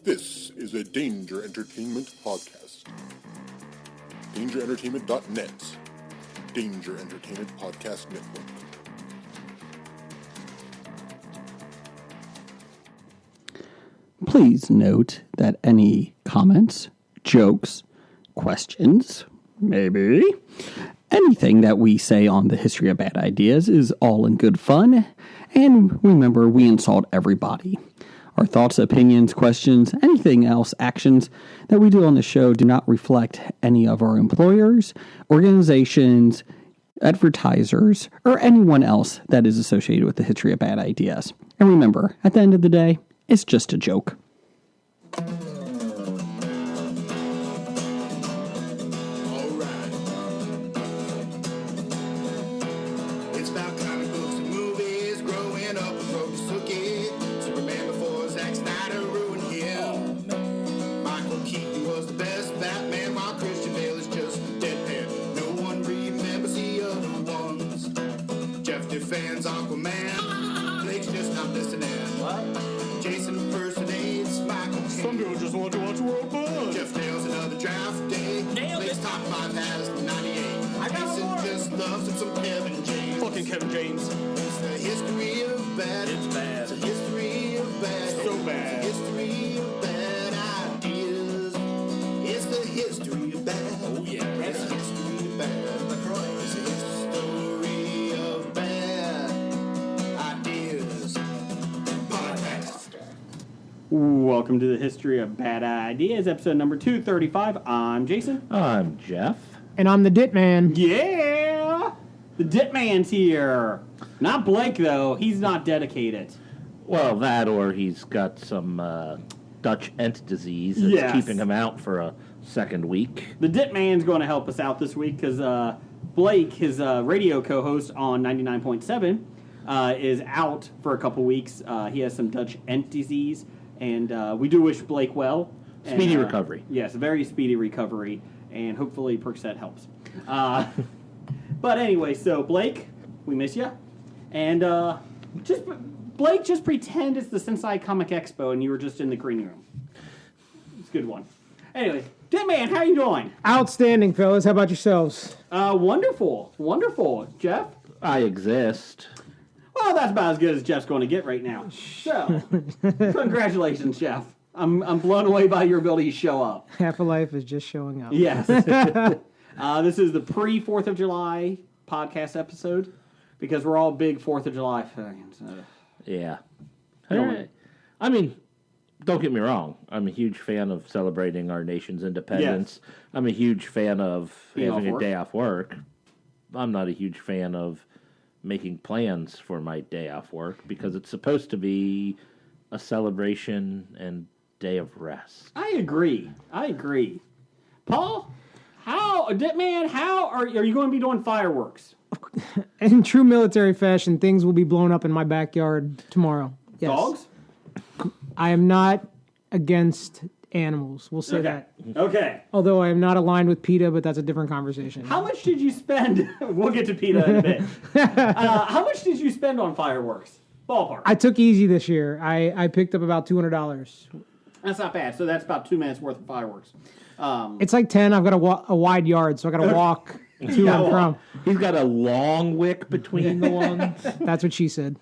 This is a Danger Entertainment podcast. DangerEntertainment.net. Danger Entertainment Podcast Network. Please note that any comments, jokes, questions, maybe anything that we say on the History of Bad Ideas is all in good fun. And remember, we insult everybody. Our thoughts, opinions, questions, anything else, actions that we do on the show do not reflect any of our employers, organizations, advertisers, or anyone else that is associated with the History of Bad Ideas. And remember, at the end of the day, it's just a joke. Fans Aquaman. Blake's just not listening. What? Jason impersonates Michael Caine. Some people just want to watch World Buzz. Jeff nails another draft day. Blake's top 5 has 98. Jason just loves him some Kevin James. Fucking Kevin James. It's the history of bad. It's bad. It's the history of bad. So bad. It's the history of bad ideas. It's the history of bad. Oh yeah. It's the history of bad. It's the history of bad ideas. Podcast. Welcome to the History of Bad Ideas, episode number 235. I'm Jason. I'm Jeff. And I'm the Dit Man. Yeah! The Dit Man's here. Not Blake, though. He's not dedicated. Well, that or he's got some Dutch ent disease that's Yes. keeping him out for a second week. The Dit Man's going to help us out this week because Blake, his radio co-host on 99.7, is out for a couple weeks. He has some Dutch ent disease, and we do wish Blake well. Speedy And, recovery. Yes, very speedy recovery, and hopefully Percocet helps. But anyway, so Blake, we miss you. And Blake, just pretend it's the Sensei Comic Expo and you were just in the green room. It's a good one. Anyway, Dit Man, how you doing? Outstanding, fellas. How about yourselves? Wonderful. Wonderful. Jeff? I exist. Well, that's about as good as Jeff's going to get right now. So, congratulations, Jeff. I'm blown away by your ability to show up. Half a life is just showing up. Yes. This is the pre-4th of July podcast episode because we're all big 4th of July fans. Yeah. Don't- I mean, don't get me wrong. I'm a huge fan of celebrating our nation's independence. Yes. I'm a huge fan of Being having off a work. day off work. I'm not a huge fan of making plans for my day off work because it's supposed to be a celebration and day of rest. I agree. Paul, Dit Man, how are you going to be doing fireworks? In true military fashion, things will be blown up in my backyard tomorrow. Yes. Dogs? I am not against animals. We'll say Okay. that. Okay. Although I am not aligned with PETA, but that's a different conversation. How much did you spend? We'll get to PETA in a bit. How much did you spend on fireworks? Ballpark. I took easy this year. I picked up about $200. That's not bad. So that's about 2 minutes worth of fireworks. It's like 10. I've got a wide yard, so I got to walk to and from. He's got a long wick between the ones. That's what she said.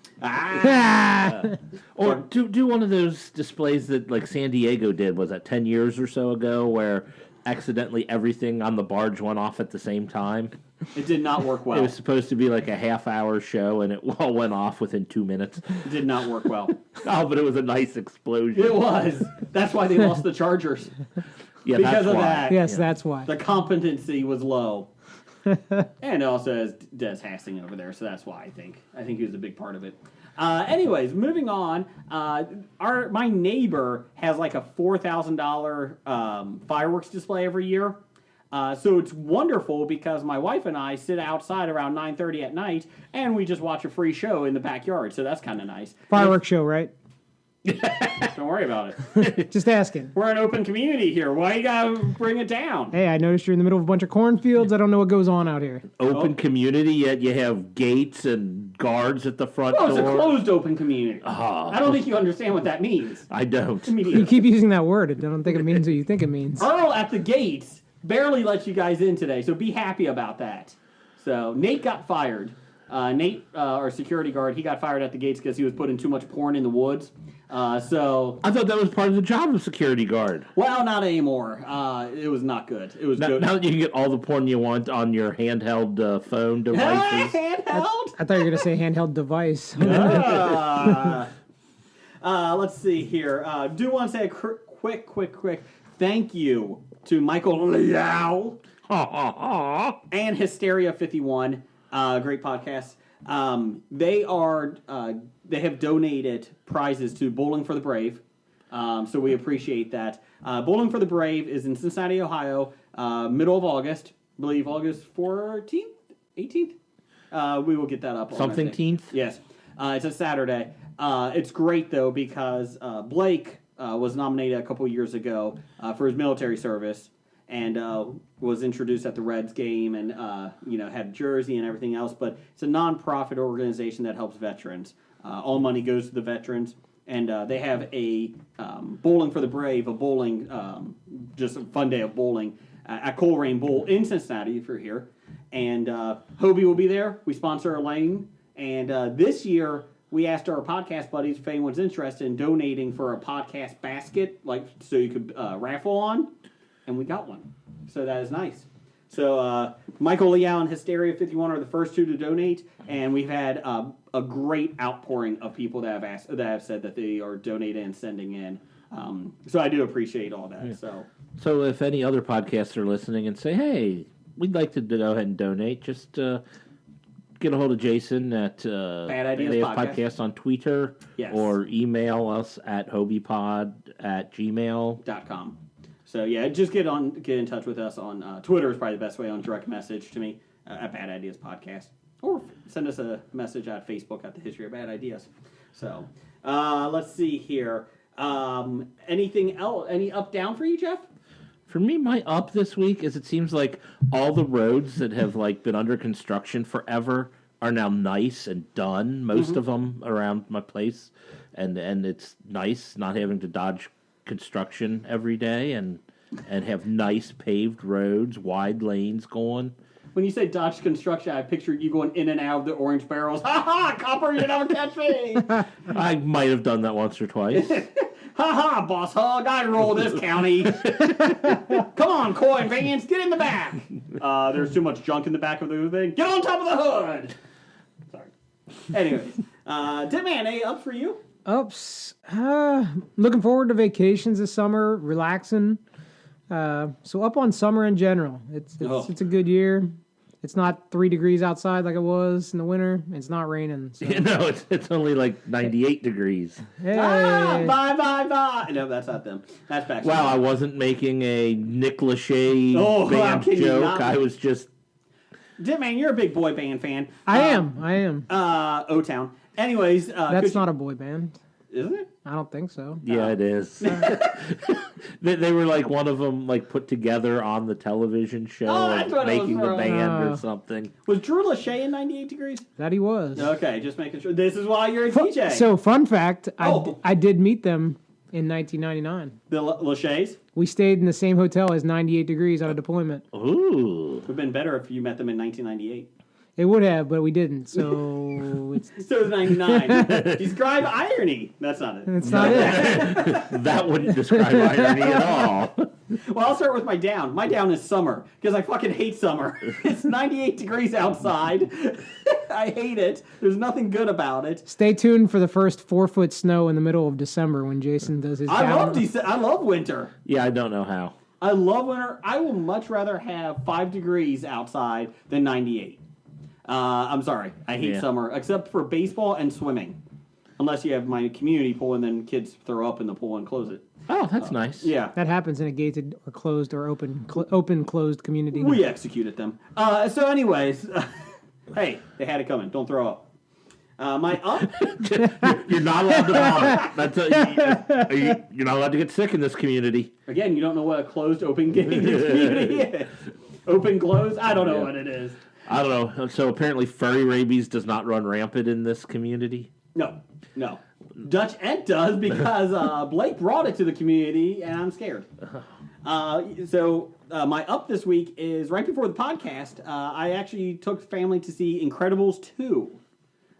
Or do one of those displays that like San Diego did, was that 10 years or so ago, where accidentally everything on the barge went off at the same time? It did not work well. It was supposed to be like a half-hour show, and it all went off within 2 minutes. It did not work well. Oh, but it was a nice explosion. It was. That's why they lost the Chargers. Yeah, because that's of why. that. Yes, that's why. The competency was low. And it also has Des Hastings over there, so that's why I think he was a big part of it. Anyways, moving on. My neighbor has like a $4,000 fireworks display every year. So it's wonderful because my wife and I sit outside around 9:30 at night and we just watch a free show in the backyard. So that's kind of nice. Fireworks show, right? Don't worry about it. Just asking. We're an open community here. Why you gotta bring it down? Hey, I noticed you're in the middle of a bunch of cornfields. I don't know what goes on out here. Open community, yet you have gates and guards at the front Oh, it's a door. closed open community. I don't think you understand what that means. I don't. You keep using that word. I don't think it means what you think it means. Earl at the gates barely let you guys in today, so be happy about that. So Nate got fired. Nate, our security guard, he got fired at the gates because he was putting too much porn in the woods. So, I thought that was part of the job of security guard. well, not anymore. It was not good. It was Now, good. now that you can get all the porn you want on your handheld phone devices. Handheld. I thought you were going to say handheld device. Let's see here. Do want to say a quick thank you to Michael Liao and Hysteria 51. Great podcast. They have donated prizes to Bowling for the Brave. So we appreciate that. Bowling for the Brave is in Cincinnati, Ohio, middle of August. I believe August 14th, 18th. We will get that up. Something on that 10th? Yes. It's a Saturday. It's great, though, because Blake was nominated a couple years ago for his military service and was introduced at the Reds game and, had a jersey and everything else. But it's a non-profit organization that helps veterans. All money goes to the veterans. And they have a Bowling for the Brave, a bowling, just a fun day of bowling at Coleraine Bowl in Cincinnati, if you're here. And Hobie will be there. We sponsor a lane. And this year, we asked our podcast buddies if anyone's interested in donating for a podcast basket, so you could raffle on. And we got one. So that is nice. So Michael Liao and Hysteria 51 are the first two to donate. And we've had a great outpouring of people that have said that they are donating and sending in. So I do appreciate all that. Yeah. So if any other podcasts are listening and say, hey, we'd like to go ahead and donate, just get a hold of Jason at Bad Ideas Podcast on Twitter, yes, or email us at hobiepod@gmail.com. So yeah, just get in touch with us on Twitter is probably the best way, on direct message to me at Bad Ideas Podcast, or send us a message at Facebook at the History of Bad Ideas. So let's see here. Anything else? Any up down for you, Jeff? For me, my up this week is it seems like all the roads that have been under construction forever are now nice and done. Most of them around my place, and it's nice not having to dodge construction every day and have nice paved roads, wide lanes going. When you say dodge construction, I pictured you going in and out of the orange barrels. Ha ha, copper, you never catch me. I might have done that once or twice. Ha ha, boss hog, I roll this county. Come on, coin vans, get in the back. There's too much junk in the back of the thing. Get on top of the hood. Sorry. Anyways, Tim Man, any ups for you? Ups. Looking forward to vacations this summer, relaxing. So up on summer in general. It's a good year. It's not 3 degrees outside like it was in the winter. It's not raining. So. No, it's only 98 degrees. Hey. Bye. No, that's not them. That's back. Wow, I wasn't making a Nick Lachey how band can you joke. not? I was just... Tim Man, you're a big boy band fan. I am. O-Town. Anyways. That's not a boy band. Isn't it? I don't think so. Yeah, it is. They were one of them put together on the television show, that's what it was making the from. band or something. Was Drew Lachey in 98 Degrees? That he was. Okay, just making sure. This is why you're a DJ. So fun fact, Oh. I did meet them in 1999. The Lachey's? We stayed in the same hotel as 98 Degrees on a deployment. Ooh. Would have been better if you met them in 1998. It would have, but we didn't. So it's So it was 99. Describe irony. That's not it. it's not it. That wouldn't describe irony at all. Well, I'll start with my down. My down is summer, because I fucking hate summer. It's 98 degrees outside. I hate it. There's nothing good about it. Stay tuned for the first 4-foot snow in the middle of December when Jason does his. I love winter. Yeah, I don't know how. I love winter. I will much rather have 5 degrees outside than 98. I'm sorry. I hate summer, except for baseball and swimming. Unless you have my community pool and then kids throw up in the pool and close it. Oh, that's nice. Yeah. That happens in a gated or closed or open closed community. We executed them. So anyways, hey, they had it coming. Don't throw up. My up. You're not allowed to vomit. You're not allowed to get sick in this community. Again, you don't know what a closed open community is. Open closed? I don't know what it is. I don't know. So apparently furry rabies does not run rampant in this community. No. Dutch Ent does because Blake brought it to the community, and I'm scared. So my up this week is right before the podcast. I actually took family to see Incredibles 2,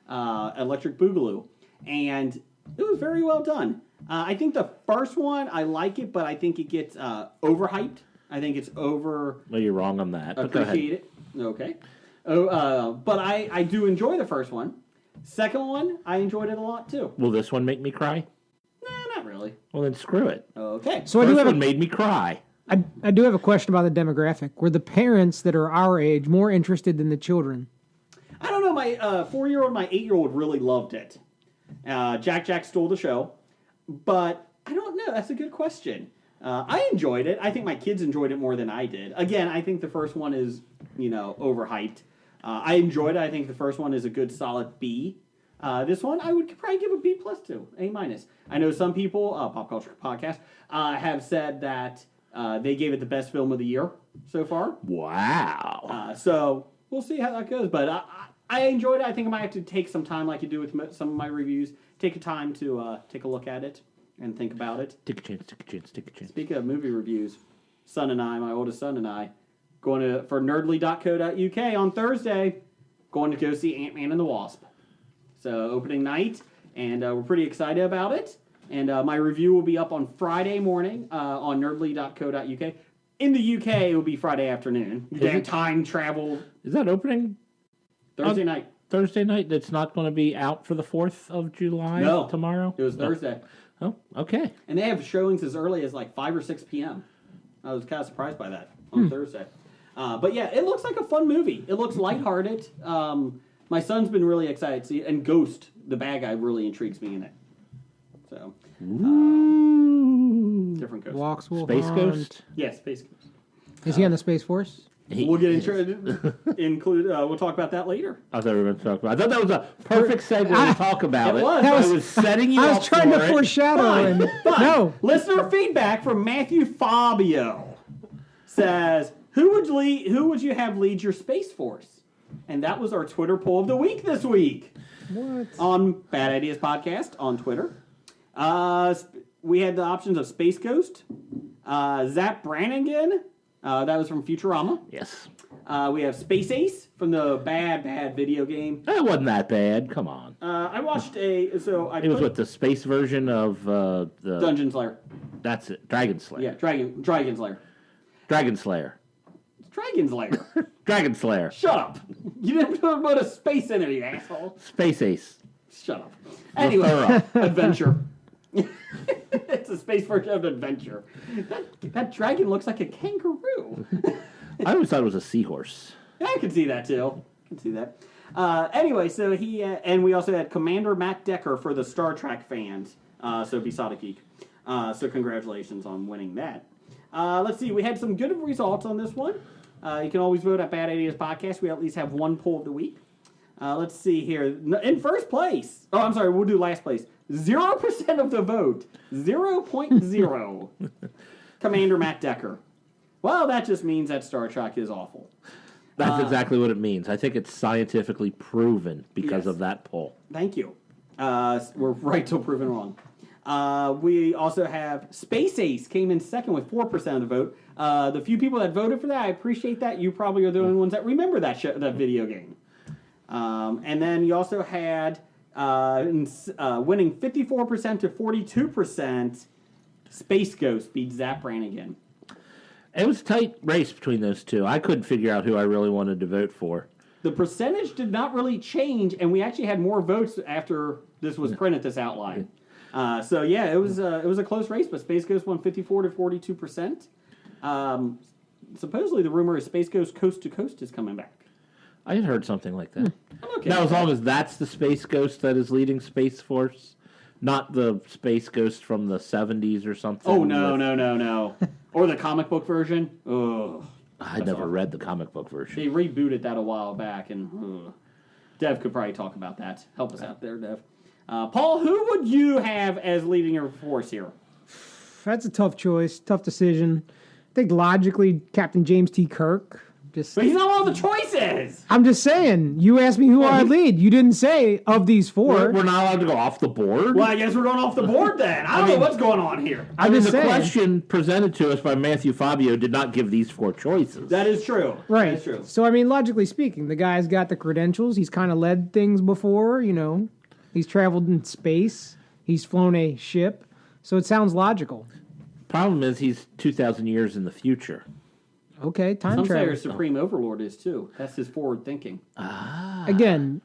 Electric Boogaloo, and it was very well done. I think the first one, I like it, but I think it gets overhyped. I think it's over. Well, you're wrong on that. But go ahead. Appreciate it. Okay. But I do enjoy the first one. Second one, I enjoyed it a lot too. Will this one make me cry? Nah, not really. Well, then screw it. Okay. So I do First have one a, made me cry. I do have a question about the demographic. Were the parents that are our age more interested than the children? I don't know. My 4-year-old, my 8-year-old really loved it. Jack stole the show, but I don't know. That's a good question. I enjoyed it. I think my kids enjoyed it more than I did. Again, I think the first one is, overhyped. I enjoyed it. I think the first one is a good solid B. This one I would probably give a B+ to, A-. I know some people, Pop Culture Podcast, have said that they gave it the best film of the year so far. Wow. So we'll see how that goes. But I enjoyed it. I think I might have to take some time, like you do with some of my reviews, take a time to take a look at it and think about it. Take a chance. Speaking of movie reviews, my oldest son and I, going for nerdly.co.uk on Thursday, going to go see Ant-Man and the Wasp. So opening night, and we're pretty excited about it. And my review will be up on Friday morning on nerdly.co.uk. In the UK, it will be Friday afternoon. You have time travel. Is that opening Thursday night. Thursday night? That's not going to be out for the 4th of July tomorrow? It was Thursday. Oh, okay. And they have showings as early as like 5 or 6 p.m. I was kind of surprised by that on Thursday. But yeah, it looks like a fun movie. It looks lighthearted. My son's been really excited to see it. And Ghost, the bad guy, really intrigues me in it. So, different Ghost. Walks will Space haunt. Ghost? Yeah, Space Ghost. Is he on the Space Force? We'll get we'll talk about that later. I thought we were going to talk about it. I thought that was a perfect segue to talk about it. It was. I was setting you up. I was trying to for it. foreshadow and no. Listener feedback from Matthew Fabio says, Who would you have lead your Space Force? And that was our Twitter poll of the week this week. What? On Bad Ideas Podcast on Twitter. We had the options of Space Ghost, Zap Brannigan, that was from Futurama. Yes. We have Space Ace from the bad video game. That wasn't that bad. Come on. I watched It was with the space version of the... Dungeon Slayer. That's it. Dragon Slayer. Yeah, Dragon Slayer. Dragon Slayer. Dragon Slayer. Dragon Slayer. Shut up. You didn't put a space in it, you asshole. Space Ace. Shut up. Anyway, Adventure. It's a space version of Adventure. That dragon looks like a kangaroo. I always thought it was a seahorse. I can see that too. I can see that. Anyway, so he and we also had Commander Matt Decker for the Star Trek fans. So Besotted Geek. So congratulations on winning that. Let's see. We had some good results on this one. You can always vote at Bad Ideas Podcast. We at least have one poll of the week. Let's see here. In first place. Oh, I'm sorry. We'll do last place. 0% of the vote. 0.0. Commander Matt Decker. Well, that just means that Star Trek is awful. That's exactly what it means. I think it's scientifically proven because Yes. of that poll. Thank you. We're right till proven wrong. We also have Space Ace came in second with 4% of the vote. The few people that voted for that, I appreciate that. You probably are the only ones that remember that video game. And then you also had winning 54% to 42%. Space Ghost beat Zap Brannigan. It was a tight race between those two. I couldn't figure out who I really wanted to vote for. The percentage did not really change, and we actually had more votes after this was printed, this outline. So yeah, it was a close race, but Space Ghost won 54 to 42%. Supposedly, the rumor is Space Ghost Coast to Coast is coming back. I had heard something like that. Okay. Now, as long as that's the Space Ghost that is leading Space Force, not the Space Ghost from the 70s or something. Oh no! Or the comic book version. Ugh. I never read the comic book version. They rebooted that a while back, and Dev could probably talk about that. Help us out there, Dev. Paul, who would you have as leading your force here? That's a tough choice, tough decision. I think logically, Captain James T. Kirk. But he's not one of the choices. I'm just saying. You asked me who I'd lead. You didn't say of these four. We're not allowed to go off the board. Well, I guess we're going off the board then. I don't know what's going on here. I mean, just the saying. question presented to us by Matthew Fabio did not give these 4 choices. That is true. Right. That is true. So, I mean, logically speaking, the guy's got the credentials. He's kind of led things before, you know. He's traveled in space. He's flown a ship. So it sounds logical. Problem is, he's 2,000 years in the future. Okay, time Some say travel. our Supreme Overlord is too. That's his forward thinking. Again,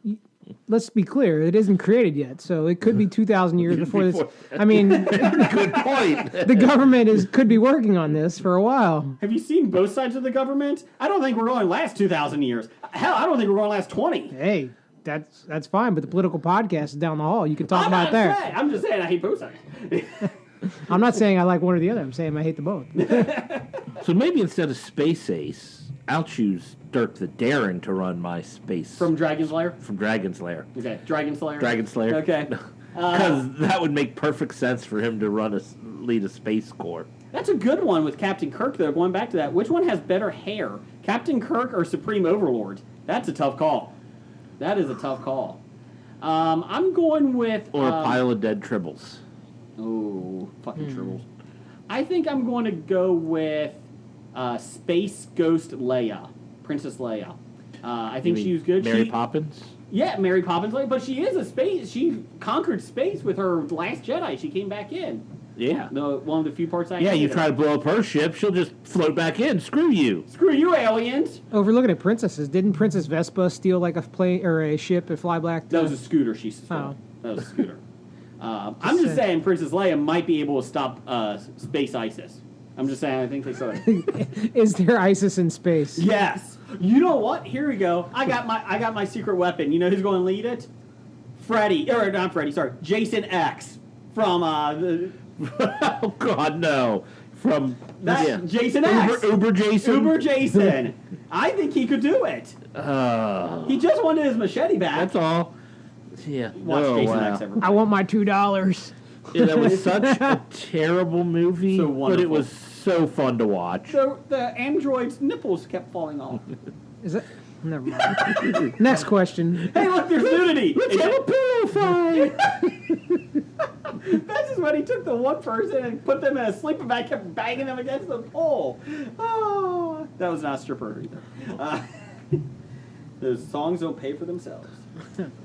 let's be clear. It isn't created yet. So it could be 2,000 years before this. I mean, Good point. the government could be working on this for a while. Have you seen both sides of the government? I don't think we're going to last 2,000 years. Hell, I don't think we're going to last 20. Hey, that's fine. But the political podcast is down the hall. You can talk about it there. I'm just saying I hate both sides. I'm not saying I like one or the other. I'm saying I hate the both. So maybe instead of Space Ace, I'll choose Dirk the Daring to run my space From Dragon's Lair? from Dragon's Lair. Okay, Dragon Slayer? Dragon Slayer. Okay. Because that would make perfect sense for him to lead a space corps. That's a good one with Captain Kirk, though. Going back to that, which one has better hair? Captain Kirk or Supreme Overlord? That's a tough call. That is a tough call. I'm going with... Or a pile of dead tribbles. Oh, fucking tribbles. I think I'm going to go with Space Ghost Leia. Princess Leia. I think she was good. Mary Poppins? Yeah, Mary Poppins, but she is a space. She conquered space with her Last Jedi. She came back in. Yeah. One of the few parts I Yeah, you hated try her. to blow up her ship, she'll just float back in. Screw you. Screw you, aliens. Overlooking at princesses, didn't Princess Vespa steal like a plane or a ship at Fly Black? That was a scooter she stole. Oh. That was a scooter. I'm just saying Princess Leia might be able to stop space ISIS. I'm just saying I think they saw it. Is there ISIS in space? Yes. You know what? Here we go. I got my secret weapon. You know who's going to lead it? Jason X from Oh, God, no. From... Jason X. Uber Jason? Uber Jason. I think he could do it. He just wanted his machete back. That's all. Yeah. Watch Jason X ever. I want my $2. Yeah, that was such a terrible movie, So but wonderful. it was so fun to watch. So the android's nipples kept falling off. Is it? Never mind. Next question. Hey, look, there's nudity. Let's have a pillow fight! That's just when he took the one person and put them in a sleeping bag, kept banging them against the pole. Oh, that was not a stripper either. Those songs don't pay for themselves.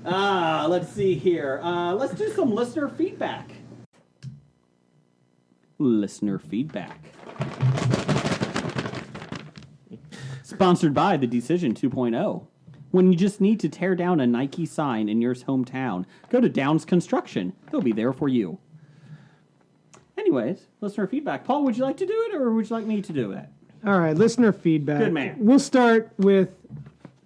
Let's see here. Let's do some listener feedback. Listener feedback. Sponsored by The Decision 2.0. When you just need to tear down a Nike sign in your hometown, go to Downs Construction. They'll be there for you. Anyways, listener feedback. Paul, would you like to do it, or would you like me to do it? All right, listener feedback. Good man. We'll start with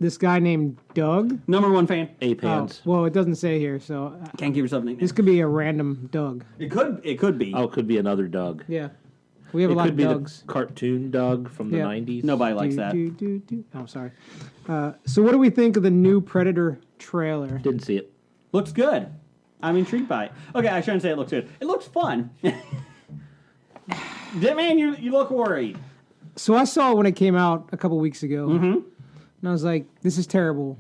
this guy named Doug. Number one fan. Ape hands. Well, it doesn't say here, so Can't give yourself a nickname. this could be a random Doug. It could be. Oh, it could be another Doug. Yeah, we have a It lot could of be Dougs. the cartoon Doug from the Yeah. 90s. Nobody likes that. Oh, sorry. So, what do we think of the new Predator trailer? Didn't see it. Looks good. I'm intrigued by it. Okay, I shouldn't say it looks good. It looks fun. Man, you look worried. So, I saw it when it came out a couple weeks ago, and I was like, "This is terrible."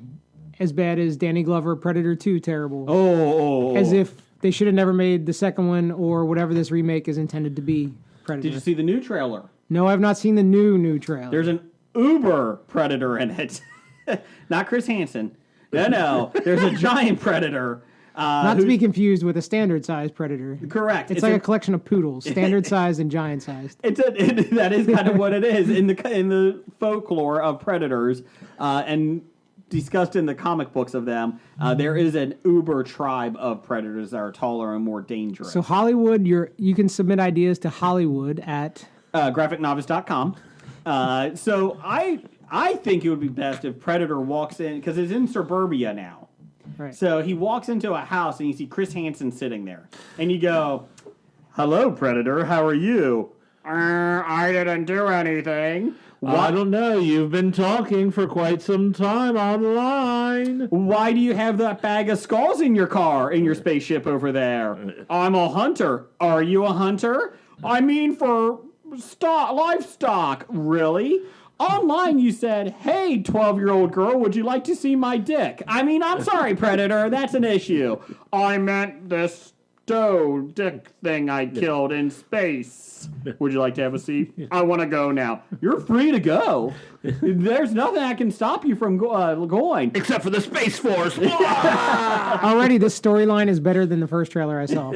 As bad as Danny Glover Predator 2 terrible. Oh. As if they should have never made the second one or whatever this remake is intended to be. Predator. Did you see the new trailer? No, I've not seen the new trailer. There's an Uber Predator in it. Not Chris Hansen. No. There's a giant Predator. Not to be confused with a standard sized Predator. Correct. It's like a collection of poodles, standard sized and giant sized. That is kind of what it is in the folklore of predators, and discussed in the comic books of them. There is an uber tribe of predators that are taller and more dangerous. So Hollywood, you can submit ideas to Hollywood at graphicnovice.com. So I think it would be best if Predator walks in, because it's in suburbia now. right. So he walks into a house and you see Chris Hansen sitting there, and you go, "Hello, Predator. How are you?" I didn't do anything. I don't know. You've been talking for quite some time online. Why do you have that bag of skulls in your car, in your spaceship over there? I'm a hunter. Are you a hunter? I mean for livestock. Really? Online you said, hey, 12-year-old girl, would you like to see my dick? I mean, I'm sorry, Predator, that's an issue. I meant this dick thing I killed in space. Would you like to have a seat? I want to go now. You're free to go. There's nothing that can stop you from going. Except for the Space Force. Already, this storyline is better than the first trailer I saw.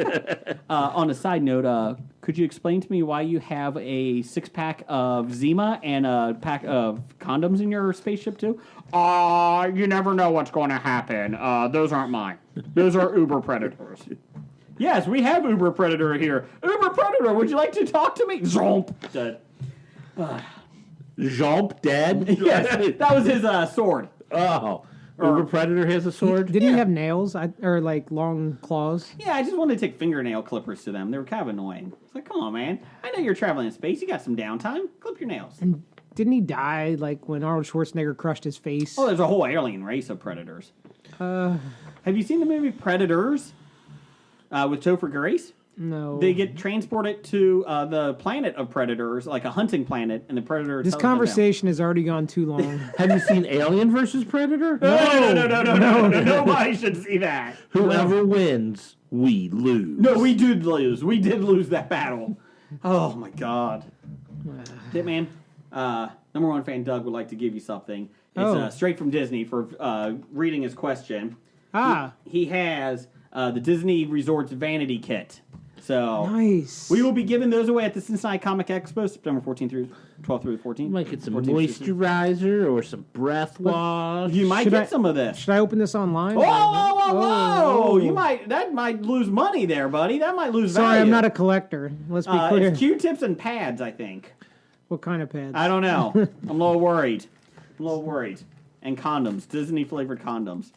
On a side note, could you explain to me why you have a 6-pack of Zima and a pack of condoms in your spaceship too? You never know what's going to happen. Those aren't mine. Those are Uber Predators. Yes, we have Uber Predator here. Uber Predator, would you like to talk to me? Zomp. Dead. Jomp dead? Yes, that was his sword. Oh. Uber Predator has a sword? Didn't he have nails or like long claws? Yeah, I just wanted to take fingernail clippers to them. They were kind of annoying. It's like, come on, man. I know you're traveling in space. You got some downtime. Clip your nails. And didn't he die like when Arnold Schwarzenegger crushed his face? Oh, there's a whole alien race of predators. Have you seen the movie Predators with Topher Grace? No. They get transported to the planet of predators, like a hunting planet, and the predator. This conversation has already gone too long. Have you seen Alien versus Predator? No. Nobody should see that. Whoever wins, we lose. No, we did lose. We did lose that battle. Oh my god. Hitman, number one fan Doug would like to give you something. It's straight from Disney for reading his question. He has the Disney Resorts Vanity Kit. So nice. We will be giving those away at the Cincinnati Comic Expo, September 14th through 12th through the 14th. You might get some moisturizer or some breath wash. You might get some of this. Should I open this online? Whoa! That might lose money there, buddy. That might lose value. Sorry, I'm not a collector. Let's be clear. It's Q-tips and pads, I think. What kind of pads? I don't know. I'm a little worried. And condoms, Disney flavored condoms.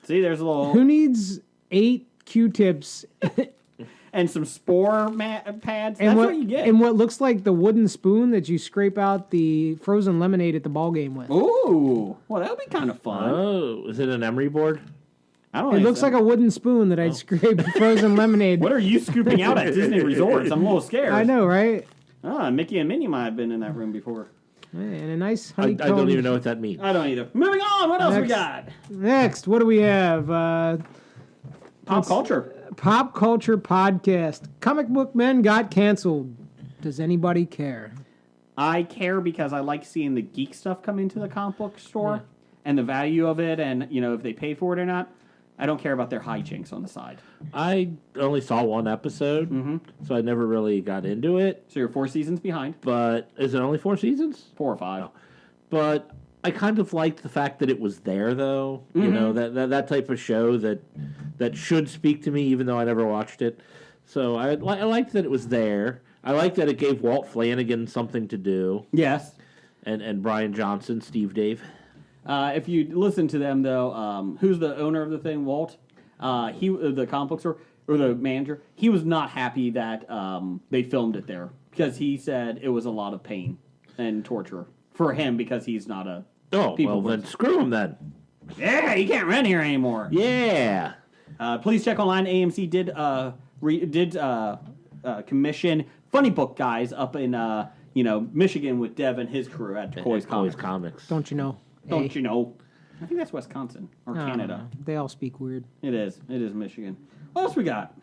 See, there's a little. Who needs 8 Q-tips? And some spore pads. That's what you get. And what looks like the wooden spoon that you scrape out the frozen lemonade at the ball game with. Ooh. Well, that would be kind of fun. Oh, is it an emery board? I don't know. It looks like a wooden spoon that I'd scrape frozen lemonade. What are you scooping out at Disney Resorts? I'm a little scared. I know, right? Mickey and Minnie might have been in that room before. And a nice I honeycomb. don't even know what that means. I don't either. Moving on. What else we got? Next, what do we have? Pop culture. Pop culture podcast. Comic Book Men got canceled. Does anybody care? I care because I like seeing the geek stuff come into the comic book store and the value of it, and if they pay for it or not. I don't care about their hijinks on the side. I only saw one episode, so I never really got into it. So you're 4 seasons behind. But is it only 4 seasons? 4 or 5. But I kind of liked the fact that it was there, though. You know, that type of show that should speak to me, even though I never watched it. So I liked that it was there. I liked that it gave Walt Flanagan something to do. Yes. And Brian Johnson, Steve Dave. If you listen to them, though, who's the owner of the thing, Walt? The comic book store, or the manager, he was not happy that they filmed it there because he said it was a lot of pain and torture for him because he's not a then screw him then. Yeah, he can't run here anymore. Yeah. Please check online. AMC did commission Funny Book guys up in Michigan with Dev and his crew at Coy's Comics. Don't you know? Don't you know? I think that's Wisconsin or Canada. They all speak weird. It is Michigan. What else we got?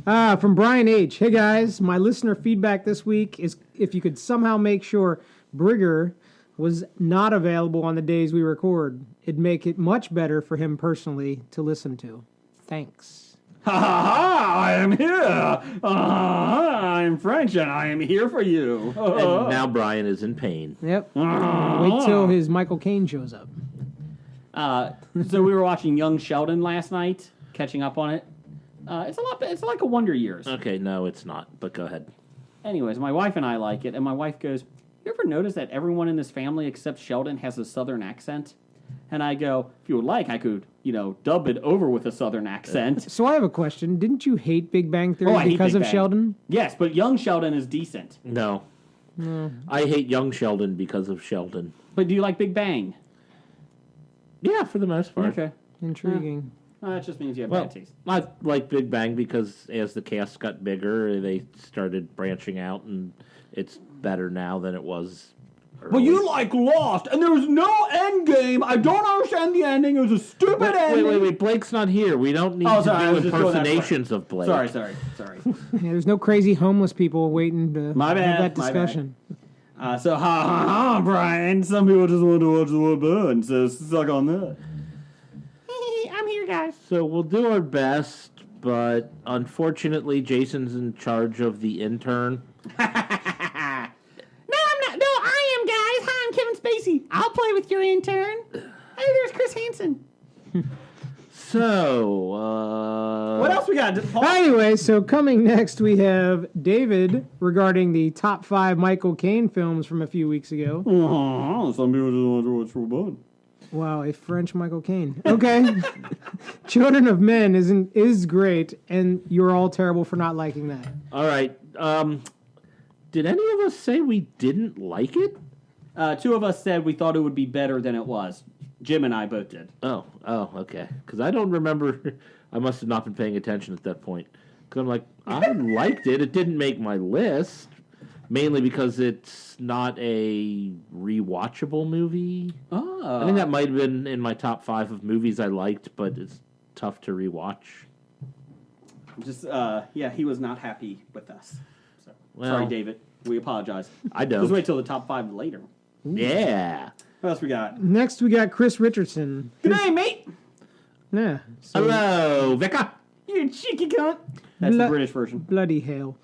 From Brian H. Hey guys, my listener feedback this week is if you could somehow make sure Brigger was not available on the days we record, it'd make it much better for him personally to listen to. Thanks. Ha ha ha! I am here. I'm French, and I am here for you. And now Brian is in pain. Yep. Wait till his Michael Caine shows up. So we were watching Young Sheldon last night, catching up on it. It's like a Wonder Years. Okay, no, it's not. But go ahead. Anyways, my wife and I like it, and my wife goes, "You ever notice that everyone in this family except Sheldon has a Southern accent?" And I go, if you would like, I could, dub it over with a Southern accent. So I have a question. Didn't you hate Big Bang Theory I hate because Big of Bang. Sheldon? Yes, but young Sheldon is decent. No. I hate young Sheldon because of Sheldon. But do you like Big Bang? Yeah, for the most part. Okay. Intriguing. That just means you have Well, bad taste. I like Big Bang because as the cast got bigger, they started branching out, and it's better now than it was. Well, you like Lost, and there was no end game. I don't understand the ending. It was a stupid ending. Wait. Blake's not here. We don't need Oh, sorry, I to was do just doing that impersonations of Blake. Sorry. Yeah, there's no crazy homeless people waiting to My bad, have that my bad. discussion. So, Brian. Some people just want to watch the world burn, so suck on that. I'm here, guys. So we'll do our best, but unfortunately, Jason's in charge of the intern. No, I'm not. No, I am, guys. Hi, I'm Kevin Spacey. I'll play with your intern. Hey, there's Chris Hansen. So, What else we got? Paul? Anyway, so coming next, we have David regarding the top 5 Michael Caine films from a few weeks ago. Some people just want to watch world burn. Wow, a French Michael Caine. Okay. Children of Men is great, and you're all terrible for not liking that. all right. Did any of us say we didn't like it? 2 of us said we thought it would be better than it was. Jim and I both did. Oh, okay. Because I don't remember. I must have not been paying attention at that point. Because I'm like, I liked it. It didn't make my list. Mainly because it's not a rewatchable movie. Oh. I think that might have been in my top 5 of movies I liked, but it's tough to rewatch. Just, he was not happy with us. So, Well- sorry, David. We apologize. I don't. Just wait till the top 5 later. Yeah. What else we got? Next, we got Chris Richardson. Good day, mate. Yeah. So Hello, Becca. You cheeky cunt. That's the Bla- British version. bloody hell.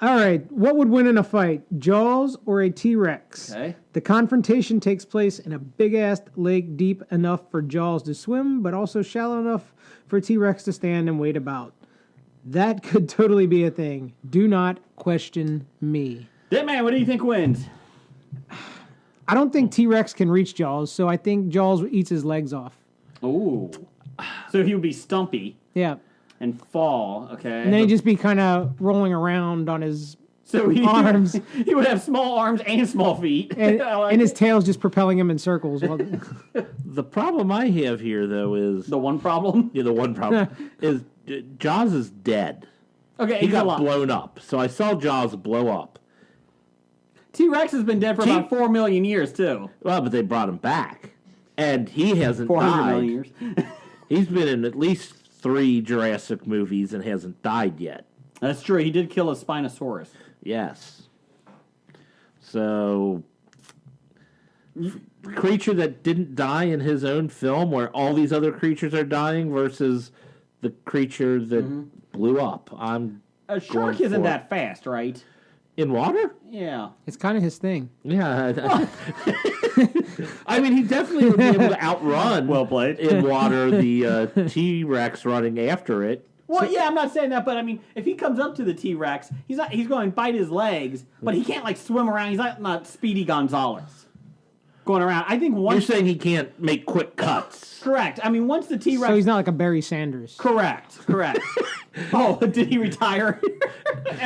All right. What would win in a fight, Jaws or a T-Rex? Okay. The confrontation takes place in a big-ass lake deep enough for Jaws to swim, but also shallow enough for T-Rex to stand and wait about. That could totally be a thing. Do not question me. Deadman, what do you think wins? I don't think T-Rex can reach Jaws, so I think Jaws eats his legs off. Ooh. So he would be stumpy Yeah. and fall, okay? And then he'd just be kind of rolling around on his so arms. He would have small arms and small feet. and, I like and his it. tail's just propelling him in circles. While, The problem I have here, though, is The one problem? the one problem is Jaws is dead. Okay, He he's got alive. blown up. So I saw Jaws blow up. T-Rex has been dead for about 4 million years, too. Well, but they brought him back, and he hasn't 400 died. million years. He's been in at least 3 Jurassic movies and hasn't died yet. That's true. He did kill a Spinosaurus. Yes. So, creature that didn't die in his own film, where all these other creatures are dying, versus the creature that blew up. I'm A shark Going isn't for it. that fast, right? in water. Yeah. it's kind of his thing. Yeah. I mean, he definitely would be able to outrun. Well played. In water, the T-Rex running after it. Well, yeah, I'm not saying that, but I mean, if he comes up to the T-Rex, he's going to bite his legs, but he can't like swim around. He's not Speedy Gonzalez going around. I think You're once saying he can't make quick cuts. correct. I mean, once the T-Rex So he's not like a Barry Sanders. correct. Oh, did he retire?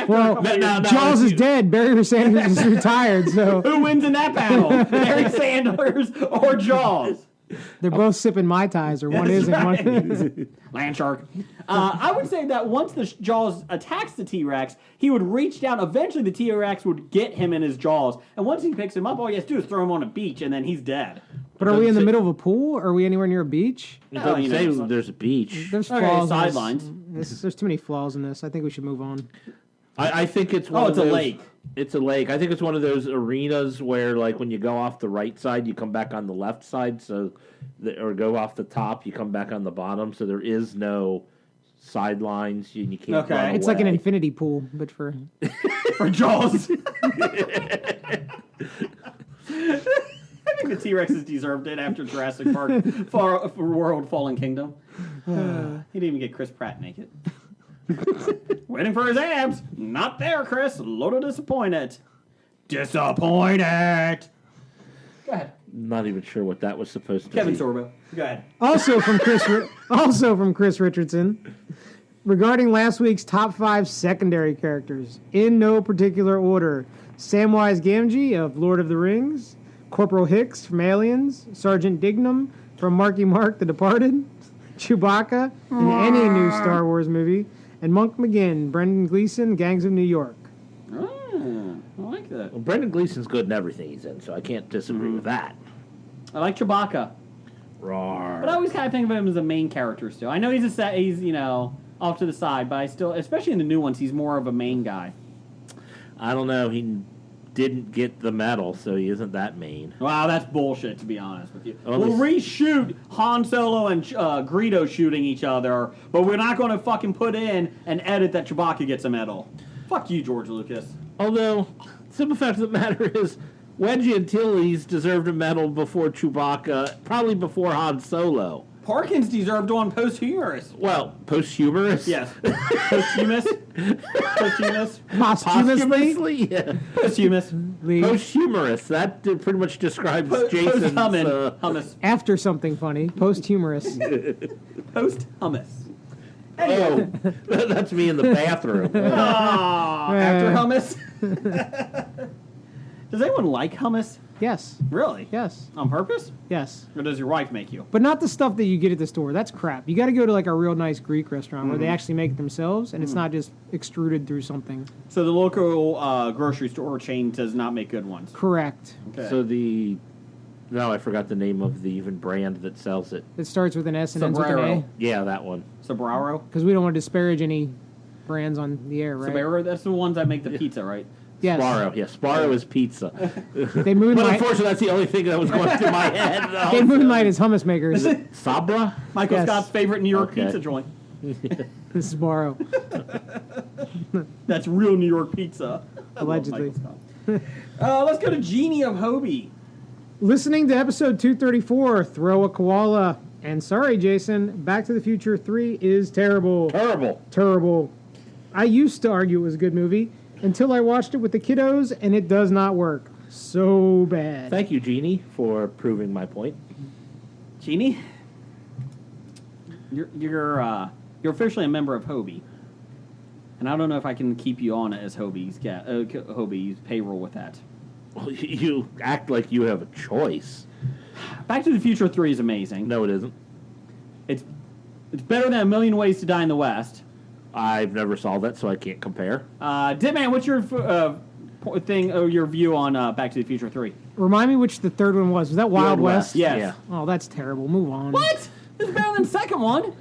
Well, No, Jaws is dead. Barry Sanders is retired, so Who wins in that battle? Barry Sanders or Jaws? they're both sipping Mai Tais, or one That's isn't. right. One. Land shark. I would say that once the Jaws attacks the T-Rex, he would reach down. Eventually, the T-Rex would get him in his jaws. And once he picks him up, all he has to do is throw him on a beach, and then he's dead. But are we in the Say- middle of a pool? Are we anywhere near a beach? It doesn't you know, say it's not- there's a beach. There's Okay, flaws. in this. sidelines. There's too many flaws in this. I think we should move on. I think it's one Oh, of it's a those, lake. It's a lake. I think it's one of those arenas where, like, when you go off the right side, you come back on the left side. So, or go off the top, you come back on the bottom. So there is no sidelines. You can't. Okay. run It's like an away. infinity pool, but for For Jaws. I think the T-Rexes deserved it after Jurassic Park for World Fallen Kingdom. He didn't even get Chris Pratt naked. Waiting for his abs. Not there, Chris. Loaded disappointed. Disappointed. Go ahead. Not even sure what that was supposed to Kevin be. Sorbo. Go ahead. Also from Chris Richardson. Regarding last week's top 5 secondary characters, in no particular order: Samwise Gamgee of Lord of the Rings, Corporal Hicks from Aliens, Sergeant Dignam from Marky Mark: The Departed, Chewbacca in any new Star Wars movie, and Monk McGinn, Brendan Gleeson, Gangs of New York. Oh, I like that. Well, Brendan Gleeson's good in everything he's in, so I can't disagree with that. I like Chewbacca, Roar. but I always kind of think of him as a main character still. I know he's off to the side, but I still, especially in the new ones, he's more of a main guy. I don't know. He didn't get the medal, so he isn't that main. Wow, that's bullshit, to be honest with you. Well, We'll this- reshoot Han Solo and Greedo shooting each other, but we're not going to fucking put in and edit that Chewbacca gets a medal. Fuck you, George Lucas. Although, simple fact of the matter is, Wedgie Antilles deserved a medal before Chewbacca, probably before Han Solo. Parkins deserved one posthumous. Well, posthumous? Yes. Posthumous? Posthumous? Posthumously? Yeah. Posthumous. Posthumous. That pretty much describes Jason's... Post-hummus. After something funny, post-humorous. Post-hummus. Oh, that's me in the bathroom. After hummus? Does anyone like hummus? Yes, Really? yes, On purpose? yes. Or does your wife make you? But not the stuff that you get at the store. That's crap. You got to go to like a real nice Greek restaurant where they actually make it themselves, and it's not just extruded through something. So the local grocery store chain does not make good ones. Correct. Okay. So the... No, I forgot the name of the even brand that sells it. It starts with an S and ends with an A. Sombrero. Yeah, that one. Sobraro? Because we don't want to disparage any brands on the air, right? Sombrero? That's the ones that make the pizza, right? Yes. Sparrow. Yeah, Sparrow is pizza. They But moonlight. unfortunately, that's the only thing that was going through my head. They moonlight as hummus makers. Sabra? Michael Yes. Scott's favorite New York Okay. pizza joint. This is Borrow. That's real New York pizza. I love Allegedly. Michael Scott. Let's go to Genie of Hobie. Listening to episode 234, Throw a Koala. And sorry, Jason, Back to the Future 3 is terrible. Terrible. Terrible. I used to argue it was a good movie until I watched it with the kiddos, and it does not work. So bad. Thank you, Jeannie, for proving my point. Genie, you're officially a member of Hobie, and I don't know if I can keep you on as Hobie's payroll with that. Well, you act like you have a choice. Back to the Future 3 is amazing. No, it isn't. It's better than A Million Ways to Die in the West. I've never saw that, so I can't compare. Ditman, what's your your view on Back to the Future 3? Remind me which the third one was. Was that Wild West? Yes. Yeah. Oh, that's terrible. Move on. What? It's better than the second one.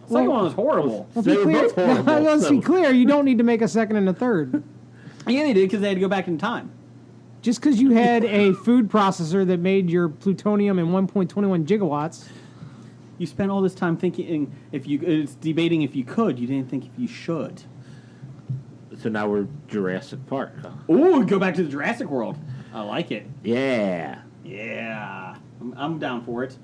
Second one was horrible. Well, They be were clear, both horrible, let's be so- clear. You don't need to make a second and a third. Yeah, they did because they had to go back in time. Just because you had a food processor that made your plutonium in 1.21 gigawatts. You spent all this time thinking it's debating if you could. You didn't think if you should. So now we're Jurassic Park. Huh? Ooh, go back to the Jurassic World. I like it. Yeah. Yeah, I'm down for it.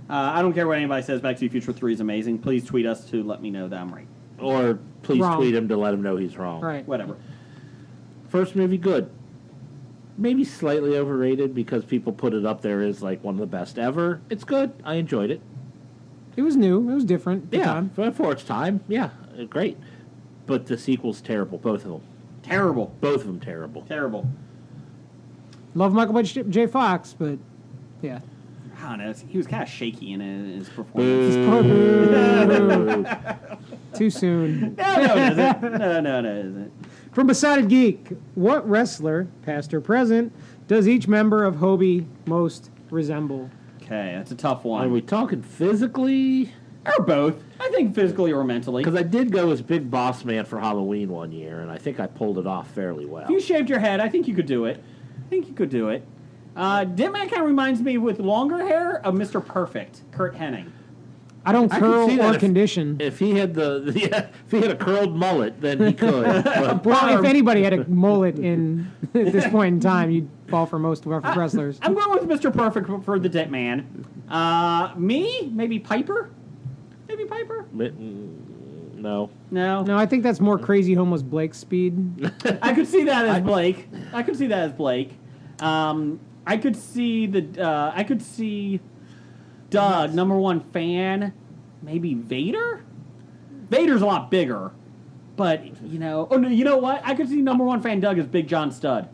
I don't care what anybody says. Back to the Future 3 is amazing. Please tweet us to let me know that I'm right. Or please Wrong. tweet him to let him know he's wrong. Right. Whatever. First movie, good. Maybe slightly overrated because people put it up there as like one of the best ever. It's good. I enjoyed it. It was new. It was different. at the Yeah, time. for its time. Yeah, great. But the sequel's terrible. Both of them. Terrible. Both of them terrible. Terrible. Love Michael J. Fox, but yeah. I don't know. He was kind of shaky in his performance. Too soon. No, it isn't. No, it isn't. From Besotted Geek, what wrestler, past or present, does each member of Hobie most resemble? Okay, that's a tough Are one. we talking physically? Or both. I think physically or mentally. Because I did go as Big Boss Man for Halloween one year, and I think I pulled it off fairly well. If you shaved your head, I think you could do it. Ditman kind of reminds me with longer hair of Mr. Perfect, Kurt Hennig. I don't I could curl see that or if- condition. If he had if he had a curled mullet, then he could. But Well, if anybody had a mullet in at this point in time, you'd fall for most of our wrestlers. I'm going with Mr. Perfect for the Ditman. Me? Maybe Piper? Maybe Piper? no. No. No, I think that's more Crazy Homeless Blake's speed. I could see that as Blake. I could see Doug, number one fan, maybe Vader? Vader's a lot bigger. But, you know... Oh, no, you know what? I could see number one fan Doug as Big John Studd.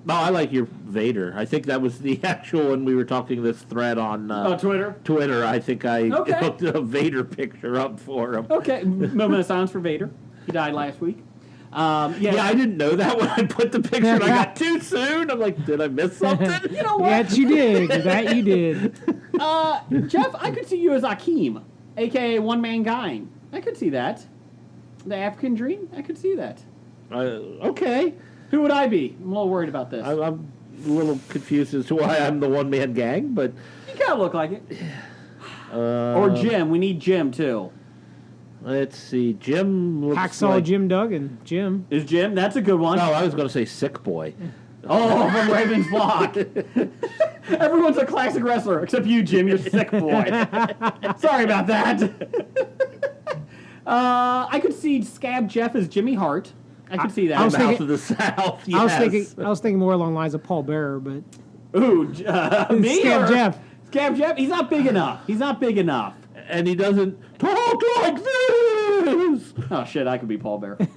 No, I like your Vader. I think that was the actual when we were talking this thread on Twitter? Twitter, I think I Okay. hooked a Vader picture up for him. Okay, moment of silence for Vader. He died last week. Yeah, I didn't know that when I put the picture and I got too soon. I'm like, did I miss something? You know what? Yes, you did. That you did. Jeff, I could see you as Akeem, a.k.a. One Man Gang. I could see that. The African Dream? I could see that. Okay. Who would I be? I'm a little worried about this. I'm a little confused as to why I'm the one-man gang, but... You kind of look like it. Or Jim. We need Jim, too. Let's see. Jim looks Hacksaw like... Jim Duggan. Jim. Is Jim? That's a good one. No, I was going to say Sick Boy. Oh, from Raven's Block. Everyone's a classic wrestler, except you, Jim. You're Sick Boy. Sorry about that. I could see Scab Jeff as Jimmy Hart. I could see that. I was Mouth thinking- of the South, yes. I was thinking more along the lines of Paul Bearer, but Ooh, me Scab or Jeff. Scab Jeff? He's not big enough. He's not big enough. And he doesn't talk like this! Oh, shit, I could be Paul Bearer. Son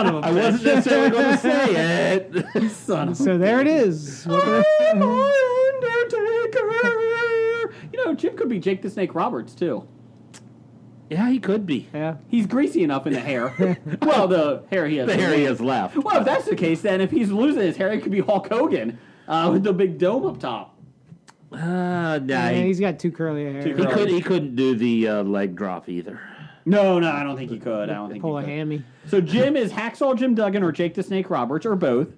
of a I bitch. wasn't necessarily going to say it. Son of a so there it is. Undertaker. You know, Jim could be Jake the Snake Roberts, too. Yeah, he could be. Yeah. He's greasy enough in the hair. Well, the hair he has. The hair he has left. Well, if that's the case, then if he's losing his hair, it could be Hulk Hogan with the big dome up top. Nah, Yeah, he's got too curly a hair. Too curly. he couldn't do the leg drop either. No, I don't think he could. I don't think Pull he a could. hammy. So Jim is Hacksaw Jim Duggan or Jake the Snake Roberts or both.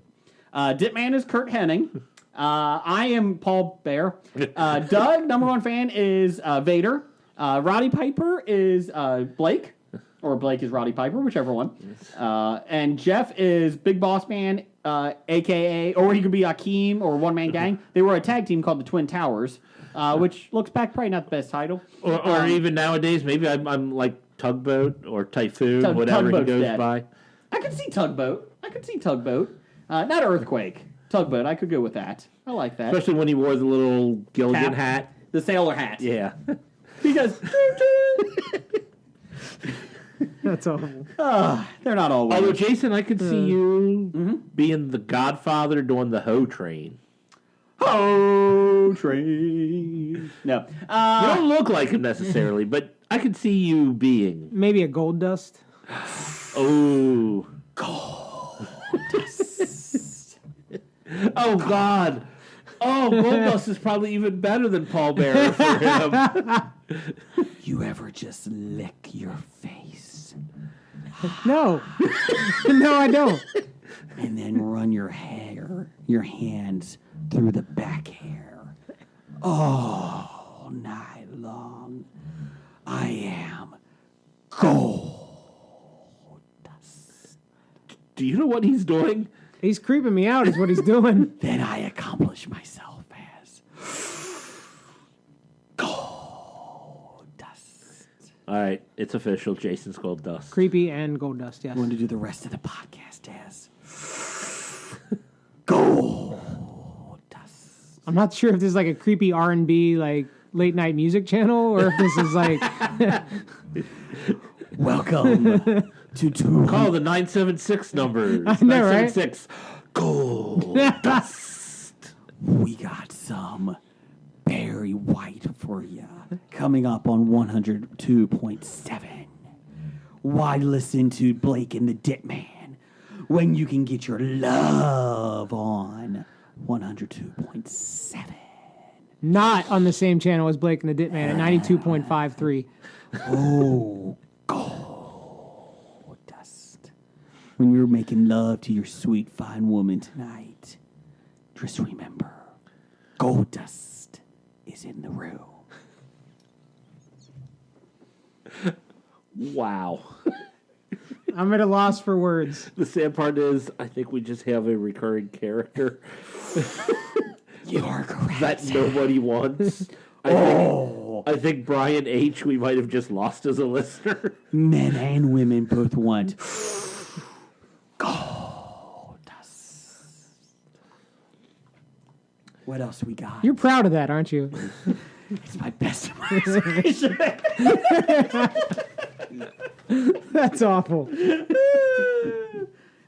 Dipman is Kurt Hennig. I am Paul Bear. Doug, number one fan, is Vader. Roddy Piper is Blake. Or Blake is Roddy Piper, whichever one. And Jeff is Big Boss Man, a.k.a. Or he could be Akeem or One Man Gang. They were a tag team called the Twin Towers, which looks back probably not the best title. Or even nowadays, maybe I'm like Tugboat or Typhoon, whatever he Tugboat's goes dead. by. I could see Tugboat. Not Earthquake. Tugboat. I could go with that. I like that. Especially when he wore the little Gilligan Cap. hat. The sailor hat. Yeah. Because That's all. they're not all Although, winners. Jason, I could see you being the Godfather doing the Ho Train. Ho train. No. You don't look like him necessarily, but I could see you being. Maybe a gold dust. Oh. Oh, God. Oh, Goldust is probably even better than Paul Bearer for him. You ever just lick your face No. No, I don't. and then run your hands through the back hair all night long? I am gold. Do you know what he's doing? He's creeping me out is what he's doing. Then I accomplish myself as gold dust. All right, it's official. Jason's Goldust. Creepy and gold dust, yes. I'm going to do the rest of the podcast as gold dust. I'm not sure if this is like a creepy R&B like late night music channel or if this is like Welcome to two. Call the 976 numbers. I know, right? 976 Gold Dust. We got some Barry White for you coming up on 102.7. Why listen to Blake and the Dip Man when you can get your love on 102.7? not on the same channel as Blake and the Dip Man at 92.53. Oh, gold dust. When you're making love to your sweet, fine woman tonight, just remember, gold dust is in the room. Wow. I'm at a loss for words. The sad part is, I think we just have a recurring character You are correct. that nobody wants. I think Brian H. we might have just lost as a listener. Men and women both want gold dust. What else we got? You're proud of that, aren't you? It's my best impersonation. That's awful.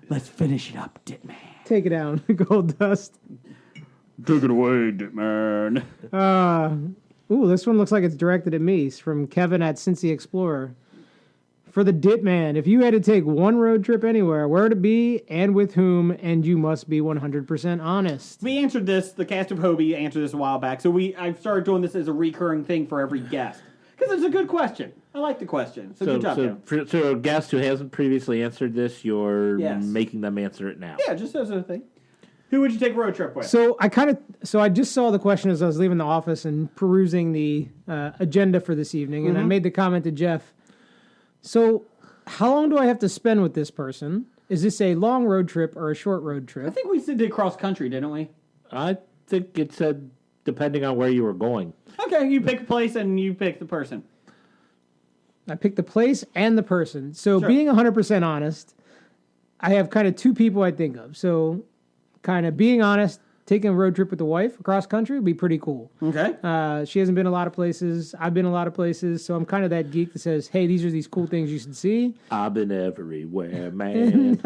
Let's finish it up, Ditman. Take it down, Gold Dust. Take it away, Ditman. Ooh, this one looks like it's directed at me. It's from Kevin at Cincy Explorer. For the Ditman, if you had to take one road trip anywhere, where to be and with whom, and you must be 100% honest. We answered this. The cast of Hobie answered this a while back. So I've started doing this as a recurring thing for every guest. Because it's a good question. I like the question. So good job, Kevin. So a guest who hasn't previously answered this, you're Yes. making them answer it now. Yeah, just as a thing. Who would you take a road trip with? So I just saw the question as I was leaving the office and perusing the agenda for this evening, and I made the comment to Jeff. So, how long do I have to spend with this person? Is this a long road trip or a short road I trip? think we did cross country, didn't we? I think it said depending on where you were going. Okay, you pick a place and you pick the person. I picked the place and the person. So, Sure. being 100% honest, I have kind of two people I think of. So, kind of being honest, taking a road trip with the wife across country would be pretty cool. Okay. She hasn't been a lot of places. I've been a lot of places. So, I'm kind of that geek that says, hey, these are these cool things you should see. I've been everywhere, man.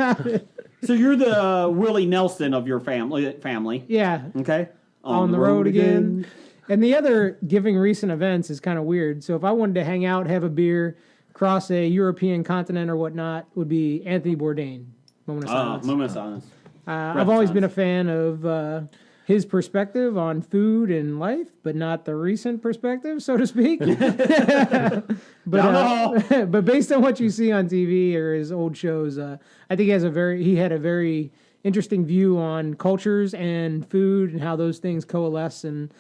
So you're the Willie Nelson of your family. Yeah. Okay. On the road again. And the other, giving recent events, is kind of weird. So if I wanted to hang out, have a beer, cross a European continent or whatnot, would be Anthony Bourdain. Moment of silence. Moment of silence. I've always been a fan of his perspective on food and life, but not the recent perspective, so to speak. But based on what you see on TV or his old shows, I think he had a very interesting view on cultures and food and how those things coalesce and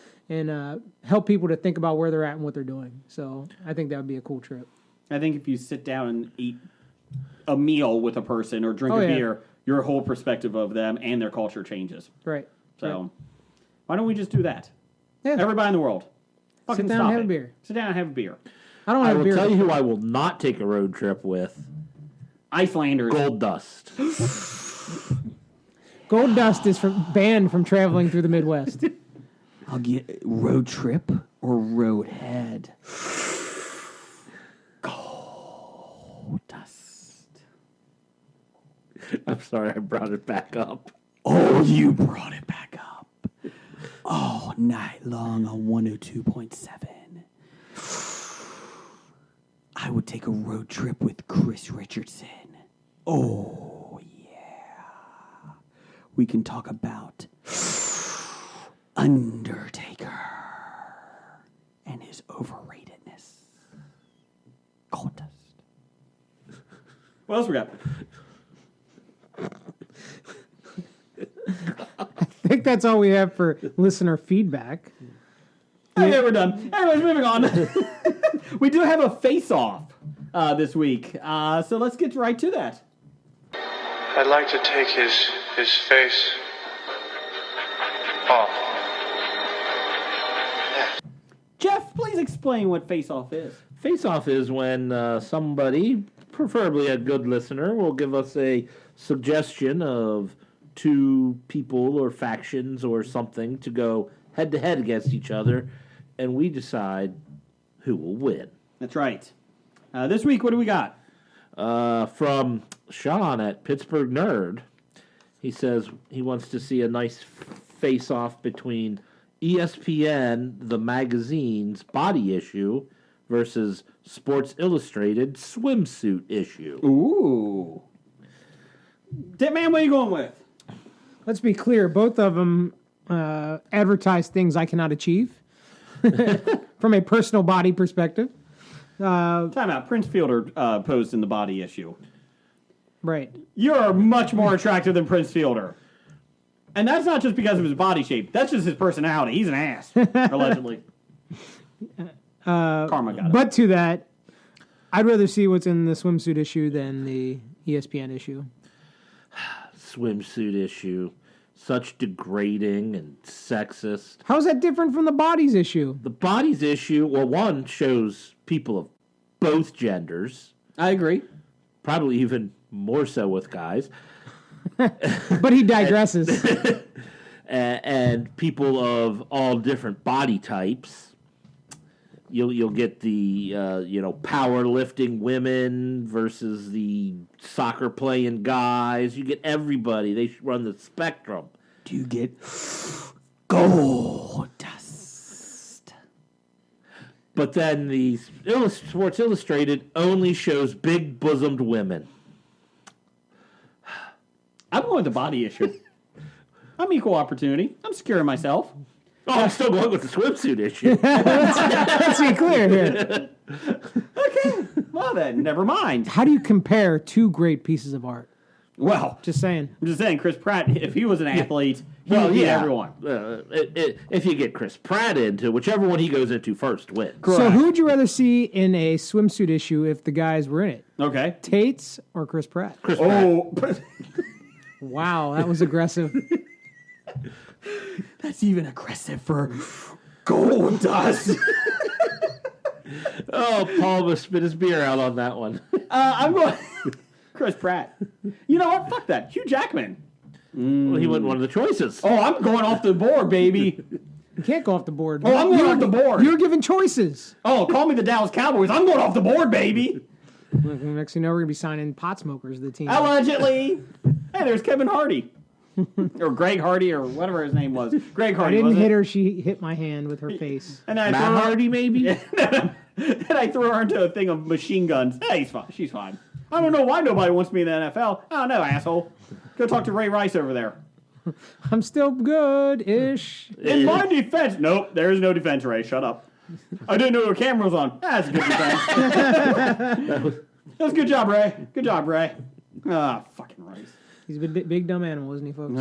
help people to think about where they're at and what they're doing. So I think that would be a cool trip. I think if you sit down and eat a meal with a person or drink a yeah. beer, your whole perspective of them and their culture changes. Right. So why don't we just do that? Yeah. Everybody in the world. Fucking down stop and have it. a beer. Sit down and have a beer. I don't I have a will beer. tell you who I will not take a road trip with. Icelanders. Gold Dust. Gold Dust is banned from traveling through the Midwest. I'll get road trip or road head. Gold Dust. I'm sorry I brought it back up. Oh, you brought it back up. All night long on 102.7. I would take a road trip with Chris Richardson. Oh, yeah. We can talk about Undertaker and his overratedness. Gold Dust. What else we got? I think that's all we have for listener feedback. Okay, we're done. Anyways, moving on. We do have a face-off this week, so let's get right to that. I'd like to take his face off. Jeff, please explain what face-off is. Face-off is when somebody, preferably a good listener, will give us a suggestion of two people or factions or something to go head-to-head against each other, and we decide who will win. That's right. This week, what do we got? From Sean at Pittsburgh Nerd, he says he wants to see a nice face-off between ESPN, the magazine's body issue, versus Sports Illustrated swimsuit issue. Ooh. Ditman, what are you going with? Let's be clear, both of them advertise things I cannot achieve from a personal body perspective. Time out. Prince Fielder posed in the body issue. Right. You're much more attractive than Prince Fielder. And that's not just because of his body shape. That's just his personality. He's an ass, allegedly. Karma got it. But to that, I'd rather see what's in the swimsuit issue than the ESPN issue. Swimsuit issue. Such degrading and sexist. How is that different from the bodies issue? The bodies issue, well, one shows people of both genders, I agree. probably even more so with guys. But he digresses. and people of all different body types. You'll get the powerlifting women versus the soccer playing guys. You get everybody. They run the spectrum. Do you get gold dust? But then the Sports Illustrated only shows big bosomed women. I'm going with the body issue. I'm equal opportunity. I'm securing myself. Oh, I'm still going with the swimsuit issue. Let's be clear here. Okay. Well, then, never mind. How do you compare two great pieces of art? Well, Just saying. I'm just saying, Chris Pratt, if he was an athlete, he would beat everyone. If you get Chris Pratt into whichever one he goes into first wins. So who would you rather see in a swimsuit issue if the guys were in it? Okay. Tates or Chris Pratt? Chris Pratt. Oh, Wow, that was aggressive. That's even aggressive for gold dust. Oh, Paul must spit his beer out on that one. I'm going Chris Pratt. You know what? Fuck that. Hugh Jackman. Well, he wasn't one of the choices. Oh, I'm going off the board, baby. You can't go off the board. Oh, I'm going off the board. You're given choices. Oh, call me the Dallas Cowboys. I'm going off the board, baby. Next thing you know, we're going to be signing pot smokers to the team. Allegedly. Hey, there's Kevin Hardy. Or Greg Hardy, or whatever his name was. Greg I Hardy, didn't wasn't hit it? her. She hit my hand with her face. And I Matt threw her- Hardy, maybe? and I threw her into a thing of machine guns. Hey, he's fine. She's fine. I don't know why nobody wants me in the NFL. I don't know, asshole. Go talk to Ray Rice over there. I'm still good-ish. In my defense, nope, there is no defense, Ray. Shut up. I didn't know the camera was on. That's a good defense. That was a good job, Ray. Good job, Ray. Ah, fucking Rice. He's a big dumb animal, isn't he, folks?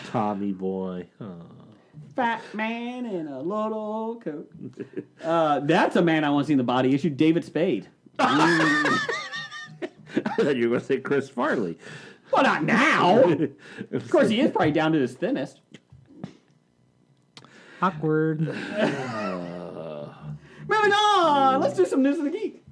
Tommy boy. Oh. Fat man in a little coat. That's a man I want to see in the body issue. David Spade. I thought you were going to say Chris Farley. Well, not now. Of course, he is probably down to his thinnest. Awkward. Moving on. Let's do some news of the geek.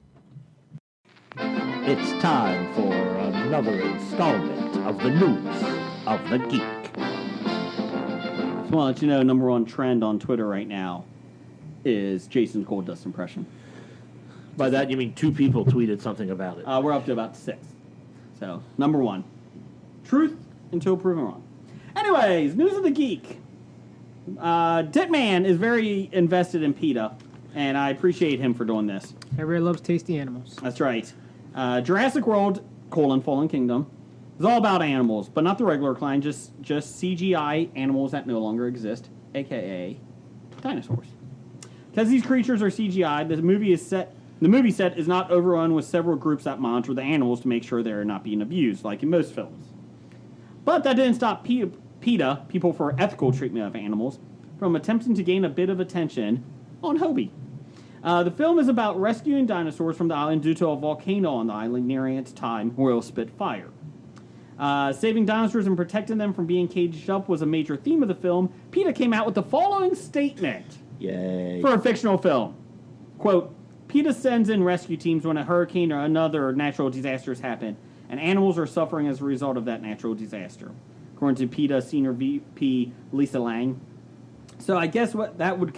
It's time for another installment of the News of the Geek. Just want to let you know, number one trend on Twitter right now is Jason's Gold Dust impression. By that, you mean 2 people tweeted something about it. We're up to about 6. So, number one. Truth until proven wrong. Anyways, news of the geek. Ditman is very invested in PETA, and I appreciate him for doing this. Everybody loves tasty animals. That's right. Jurassic World, Fallen Kingdom, is all about animals, but not the regular kind, just CGI animals that no longer exist, a.k.a. dinosaurs. Because these creatures are CGI, the movie set is not overrun with several groups that monitor the animals to make sure they're not being abused, like in most films. But that didn't stop PETA, People for Ethical Treatment of Animals, from attempting to gain a bit of attention on Hobie. The film is about rescuing dinosaurs from the island due to a volcano on the island nearing its time where it will spit fire. Saving dinosaurs and protecting them from being caged up was a major theme of the film. PETA came out with the following statement Yay. for a fictional film. Quote, PETA sends in rescue teams when a hurricane or another natural disasters happen, and animals are suffering as a result of that natural disaster. According to PETA Senior VP Lisa Lang. So I guess that would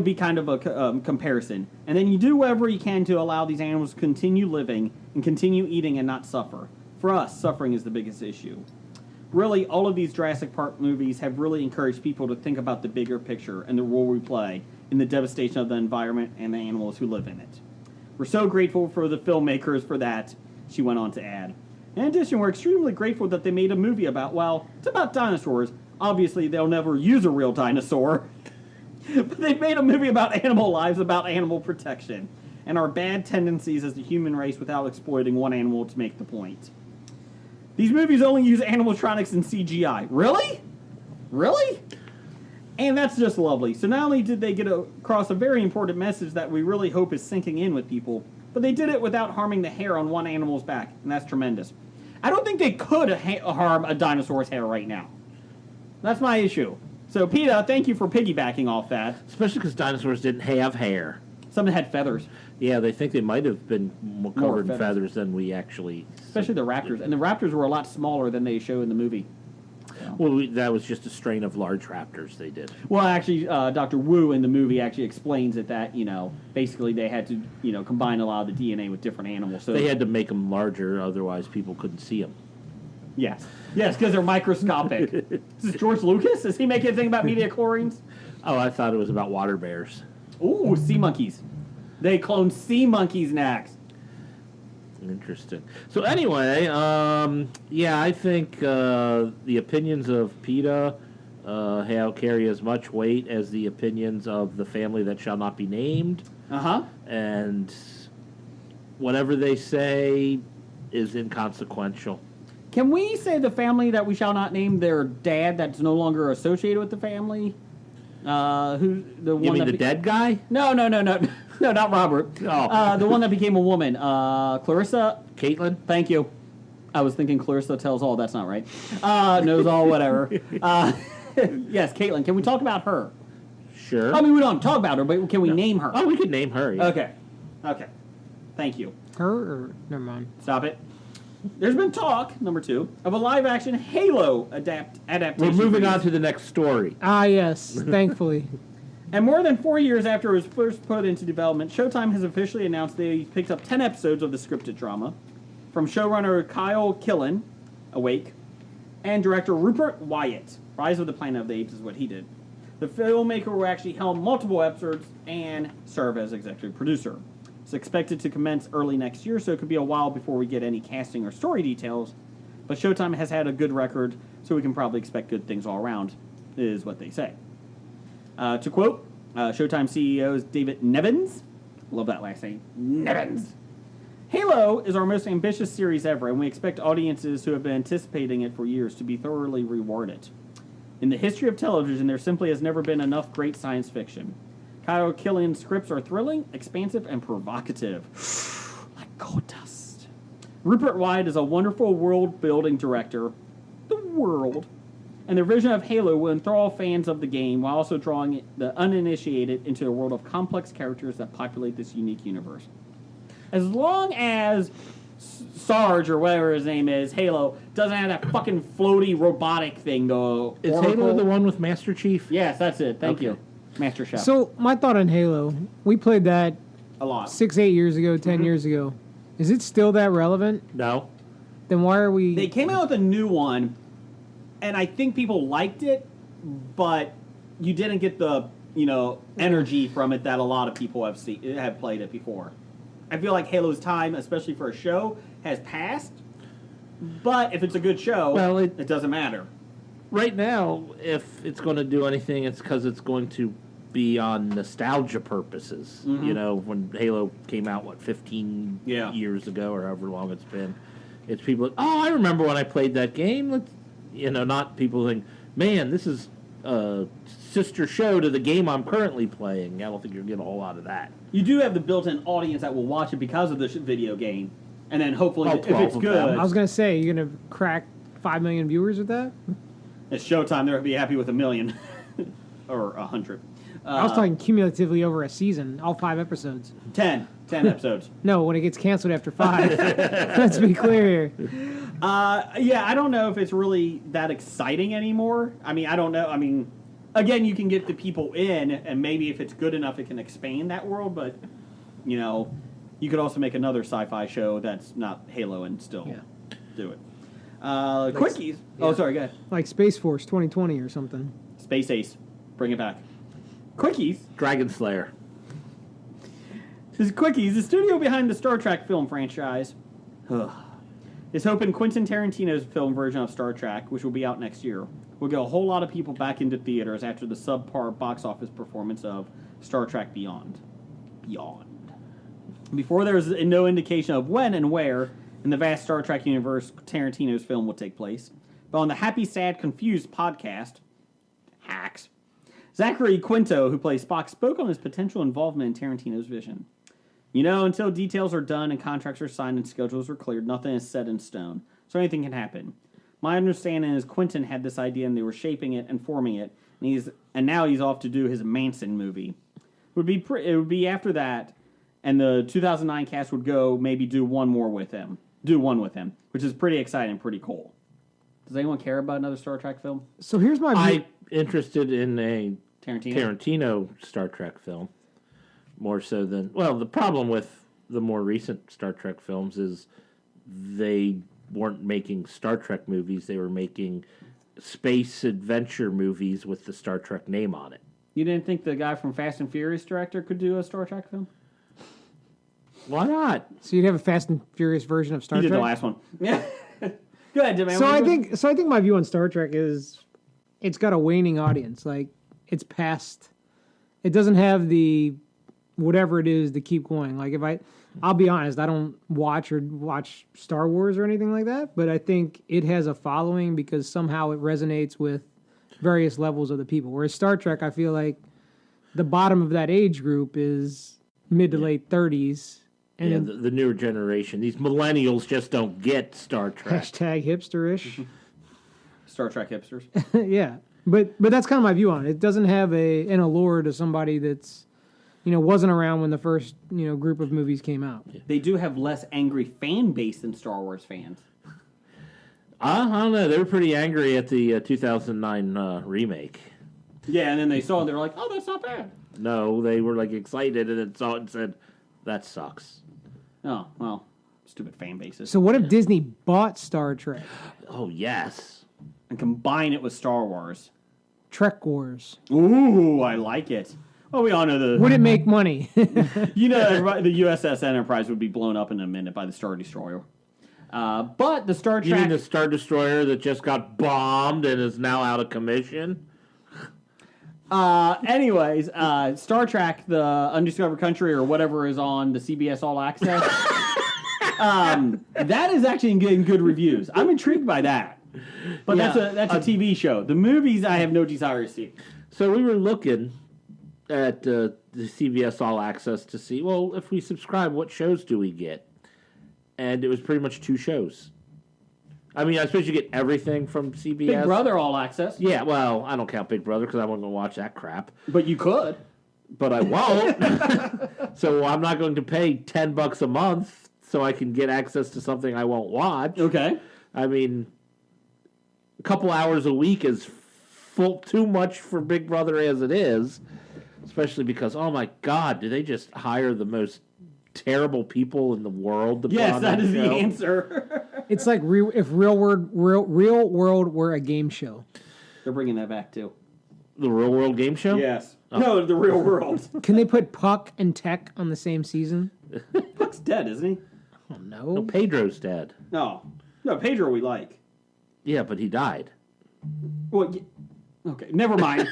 be kind of a comparison. And then you do whatever you can to allow these animals to continue living and continue eating and not suffer. For us, suffering is the biggest issue. Really, all of these Jurassic Park movies have really encouraged people to think about the bigger picture and the role we play in the devastation of the environment and the animals who live in it. We're so grateful for the filmmakers for that, she went on to add. In addition, we're extremely grateful that they made a movie about, well, it's about dinosaurs. Obviously, they'll never use a real dinosaur. But they've made a movie about animal lives, about animal protection, and our bad tendencies as the human race without exploiting one animal to make the point. These movies only use animatronics and CGI. Really? Really? And that's just lovely. So not only did they get across a very important message that we really hope is sinking in with people, but they did it without harming the hair on one animal's back, and that's tremendous. I don't think they could harm a dinosaur's hair right now. That's my issue. So, PETA, thank you for piggybacking off that. Especially because dinosaurs didn't have hair. Some had feathers, Yeah, they think they might have been more covered in feathers. feathers than we actually... especially the raptors. And the raptors were a lot smaller than they show in the movie. Well, that was just a strain of large raptors they did. Well, actually, Dr. Wu in the movie actually explains it that, basically they had to, combine a lot of the DNA with different animals. So They had to make them larger, otherwise people couldn't see them. Yes. Yes, because they're microscopic. Is this George Lucas? Is he making anything about mediachlorines? Oh, I thought it was about water bears. Ooh, sea monkeys. They cloned sea monkeys next. Interesting. So anyway, I think the opinions of PETA carry as much weight as the opinions of the family that shall not be named. Uh-huh. And whatever they say is inconsequential. Can we say the family that we shall not name their dad that's no longer associated with the family? Who the one? You mean that the dead guy? No, no, not Robert. Oh. The one that became a woman. Clarissa. Caitlin? Thank you. I was thinking Clarissa tells all. That's not right. Knows all. Whatever. Yes, Caitlin. Can we talk about her? Sure. I mean, we don't have to talk about her, but can we name her? Oh, we could name her. Yeah. Okay. Thank you. Her or never mind. Stop it. There's been talk, number 2, of a live-action Halo adaptation. We're moving on to the next story. Ah, yes. Thankfully. And more than 4 years after it was first put into development, Showtime has officially announced they picked up 10 episodes of the scripted drama from showrunner Kyle Killen, Awake, and director Rupert Wyatt. Rise of the Planet of the Apes is what he did. The filmmaker will actually helm multiple episodes and serve as executive producer. It's expected to commence early next year, so it could be a while before we get any casting or story details. But Showtime has had a good record, so we can probably expect good things all around, is what they say. To quote, Showtime CEO David Nevins, love that last name, Nevins. Halo is our most ambitious series ever, and we expect audiences who have been anticipating it for years to be thoroughly rewarded. In the history of television, there simply has never been enough great science fiction. Kyle Killian's scripts are thrilling, expansive, and provocative. Like gold dust. Rupert Wyatt is a wonderful world-building director. The world. And their vision of Halo will enthrall fans of the game while also drawing the uninitiated into a world of complex characters that populate this unique universe. As long as Sarge, or whatever his name is, Halo, doesn't have that fucking floaty robotic thing, though. Is Halo the one with Master Chief? Yes, that's it. Thank Okay. you. Master Chef. So, my thought on Halo, we played that a lot. 6-8 years ago, 10 years ago. Is it still that relevant? No. Then why are we... They came out with a new one, and I think people liked it, but you didn't get the, energy from it that a lot of people have played it before. I feel like Halo's time, especially for a show, has passed. But if it's a good show, Well, it doesn't matter. Right now, if it's going to do anything, it's because it's going to be on nostalgia purposes. Mm-hmm. When Halo came out, 15 Yeah. years ago or however long it's been, it's people like, oh, I remember when I played that game. Let's, not people think, man, this is a sister show to the game I'm currently playing. I don't think you're getting a whole lot of that. You do have the built-in audience that will watch it because of the video game, and then hopefully, if 12 it's of good, them. I was going to say, you're going to crack 5 million viewers with that? it's Showtime. They'll be happy with 1 million or 100. I was talking cumulatively over a season, all 5 episodes. 10 episodes. No, when it gets canceled after 5. Let's be clear here. Yeah, I don't know if it's really that exciting anymore. I mean, I don't know. I mean, again, you can get the people in, and maybe if it's good enough, it can expand that world. But you could also make another sci-fi show that's not Halo and still do it. Quickies. Oh, sorry, go ahead. Like Space Force 2020 or something. Space Ace, bring it back. Quickies. Dragon Slayer. This is Quickies. The studio behind the Star Trek film franchise is hoping Quentin Tarantino's film version of Star Trek, which will be out next year, will get a whole lot of people back into theaters after the subpar box office performance of Star Trek Beyond. Before there was no indication of when and where in the vast Star Trek universe Tarantino's film will take place, but on the Happy, Sad, Confused podcast, Hacks, Zachary Quinto, who plays Spock, spoke on his potential involvement in Tarantino's vision. Until details are done and contracts are signed and schedules are cleared, nothing is set in stone, so anything can happen. My understanding is Quentin had this idea and they were shaping it and forming it, and now he's off to do his Manson movie. It would be after that, and the 2009 cast would go maybe do one with him, which is pretty exciting, pretty cool. Does anyone care about another Star Trek film? So here's my view. I'm interested in a Tarantino? Star Trek film more so than the problem with the more recent Star Trek films is they weren't making Star Trek movies, they were making space adventure movies with the Star Trek name on it. You didn't think the guy from Fast and Furious director could do a Star Trek film? Why not? So you'd have a Fast and Furious version of Star He Trek. did the last one. Yeah. Go ahead, man. So I think my view on Star Trek is it's got a waning audience. Like it's past. It doesn't have the whatever it is to keep going. Like I'll be honest, I don't watch Star Wars or anything like that, but I think it has a following because somehow it resonates with various levels of the people. Whereas Star Trek, I feel like the bottom of that age group is mid to late 30s. And the newer generation, these millennials just don't get Star Trek. hashtag hipsterish. Star Trek hipsters. Yeah, but that's kind of my view on it. It doesn't have an allure to somebody that's wasn't around when the first group of movies came out. They do have less angry fan base than Star Wars fans. I don't know. They were pretty angry at the 2009 remake. Yeah, and then they saw it and they were like, "Oh, that's not bad." No, they were like excited and then saw it and said, "That sucks." Oh, well, stupid fan bases. So what if Disney bought Star Trek? Oh yes. And combine it with Star Wars. Trek Wars. Ooh, I like it. Well, we all know Would it make money? the USS Enterprise would be blown up in a minute by the Star Destroyer. But the Star Trek... You mean the Star Destroyer that just got bombed and is now out of commission? Anyways, Star Trek, The Undiscovered Country, or whatever is on the CBS All Access, that is actually getting good reviews. I'm intrigued by that. But that's a TV show. The movies, I have no desire to see. So we were looking at the CBS All Access to see, well, if we subscribe, what shows do we get? And it was pretty much 2 shows. I mean, I suppose you get everything from CBS. Big Brother All Access. Yeah, well, I don't count Big Brother because I wasn't going to watch that crap. But you could. But I won't. So I'm not going to pay $10 a month so I can get access to something I won't watch. Okay. I mean, a couple hours a week is too much for Big Brother as it is. Especially because, oh my God, do they just hire the most terrible people in the world to put on that is show? the answer. It's like if Real World were a game show. They're bringing that back too. The Real World game show? Yes. No, the Real World. Can they put Puck and Tech on the same season? Puck's dead, isn't he? Oh, No, no. Pedro's dead. No, Pedro we like. Yeah, but he died. Well, okay, never mind.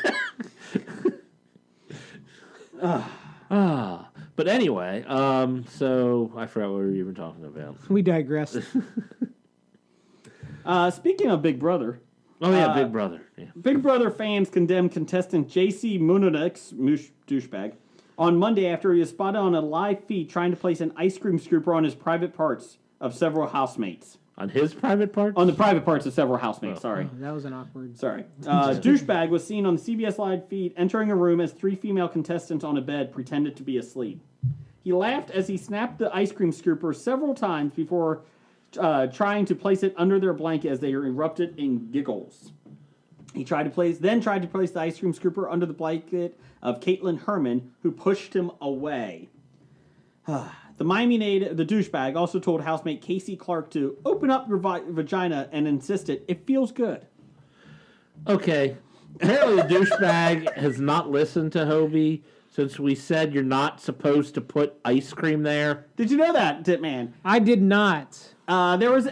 But anyway, so I forgot what we were even talking about. We digress. Speaking of Big Brother, Oh yeah, Big Brother. Yeah. Big Brother fans condemned contestant J.C. Munonek's douchebag on Monday after he was spotted on a live feed trying to place an ice cream scooper on his private parts of several housemates. On his private parts? On the private parts of several housemates, sorry. That was an awkward. Sorry. Douchebag was seen on the CBS Live feed entering a room as 3 female contestants on a bed pretended to be asleep. He laughed as he snapped the ice cream scooper several times before trying to place it under their blanket as they erupted in giggles. He tried to place the ice cream scooper under the blanket of Caitlin Herman, who pushed him away. The Miami native, the douchebag, also told housemate Casey Clark to open up your vagina and insisted it feels good. Okay. Apparently the douchebag has not listened to Hobie since we said you're not supposed to put ice cream there. Did you know that, Titman? I did not. There was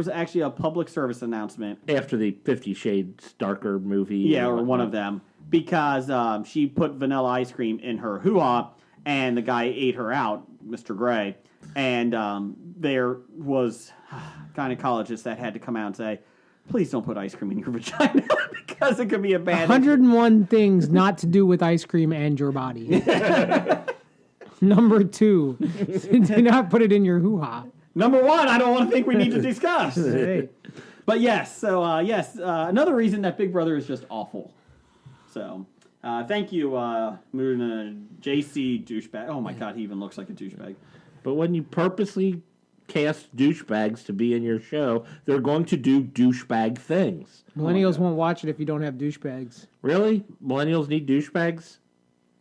actually a public service announcement. After the 50 Shades Darker movie. Yeah, or one of them. Because she put vanilla ice cream in her hoo-ha, and the guy ate her out, Mr. Gray. And there was gynecologists that had to come out and say, please don't put ice cream in your vagina because it could be a bad... 101 things not to do with ice cream and your body. Number 2, do not put it in your hoo-ha. Number 1, I don't want to think we need to discuss. Hey. But yes, so another reason that Big Brother is just awful. So, thank you, JC douchebag. Oh my God, he even looks like a douchebag. But when you purposely cast douchebags to be in your show, they're going to do douchebag things. Millennials won't watch it if you don't have douchebags. Really? Millennials need douchebags?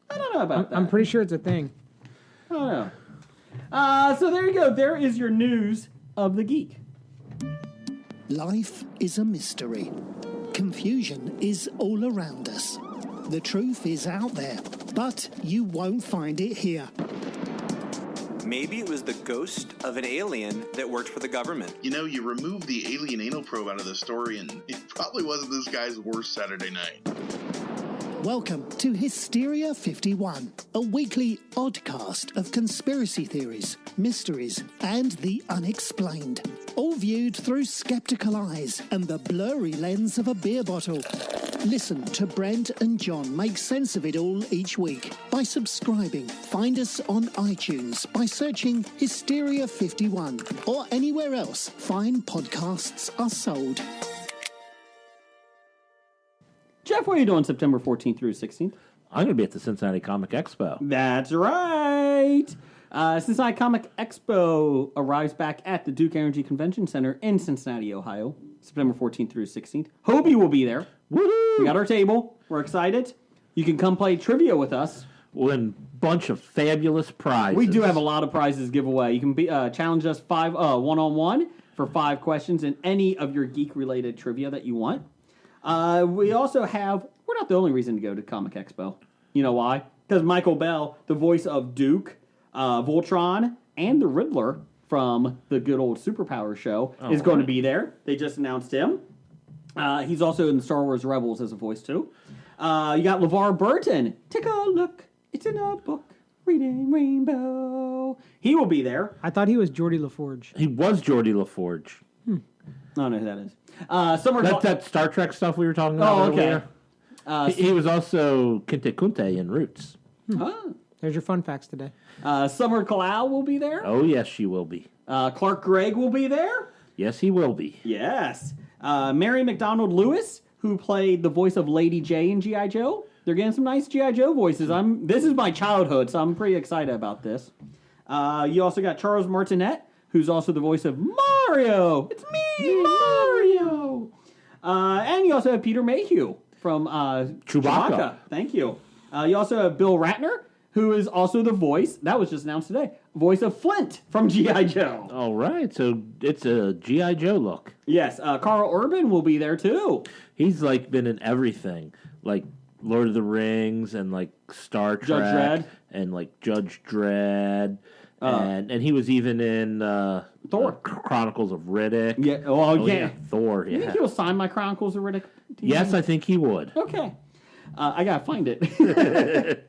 I don't know about that. I'm pretty sure it's a thing. I don't know. So there you go. There is your news of the geek. Life is a mystery. Confusion is all around us. The truth is out there, but you won't find it here. Maybe it was the ghost of an alien that worked for the government. You know, you remove the alien anal probe out of the story, and it probably wasn't this guy's worst Saturday night. Welcome to Hysteria 51, a weekly oddcast of conspiracy theories, mysteries, and the unexplained. All viewed through skeptical eyes and the blurry lens of a beer bottle. Listen to Brent and John make sense of it all each week by subscribing. Find us on iTunes by searching Hysteria 51 or anywhere else fine podcasts are sold. Jeff, what are you doing September 14th through 16th? I'm going to be at the Cincinnati Comic Expo. That's right. Cincinnati Comic Expo arrives back at the Duke Energy Convention Center in Cincinnati, Ohio, September 14th through 16th. Hobie will be there. Woohoo! We got our table. We're excited. You can come play trivia with us. Win bunch of fabulous prizes. We do have a lot of prizes to give away. You can be challenge us one-on-one for 5 questions in any of your geek-related trivia that you want. We also have, we're not the only reason to go to Comic Expo. You know why? Because Michael Bell, the voice of Duke, Voltron, and the Riddler from the good old Superpower show, is going to be there. They just announced him. He's also in Star Wars Rebels as a voice, too. You got LeVar Burton. Take a look. It's in a book. Reading Rainbow. He will be there. I thought he was Geordie LaForge. He was Geordie LaForge. I don't know who that is. That's that Star Trek stuff we were talking about earlier. He was also Kinte Kunte in Roots. There's your fun facts today. Summer Glau will be there. Oh, yes, she will be. Clark Gregg will be there. Yes, he will be. Yes. Mary McDonald Lewis, who played the voice of Lady J in G.I. Joe. They're getting some nice G.I. Joe voices. This is my childhood, so I'm pretty excited about this. You also got Charles Martinet, who's also the voice of Mario. It's me, Mario. And you also have Peter Mayhew from Chewbacca. Thank you. You also have Bill Ratner, who is also the voice, that was just announced today, voice of Flint from G.I. Joe. All right, so it's a G.I. Joe look. Yes, Carl Urban will be there too. He's like been in everything, like Lord of the Rings and like Star Trek. Judge Dredd. And like Judge Dredd. And he was even in Thor. Chronicles of Riddick. Yeah, well, yeah. Thor, You think he'll sign my Chronicles of Riddick? Yes, I think he would. Okay. I gotta find it.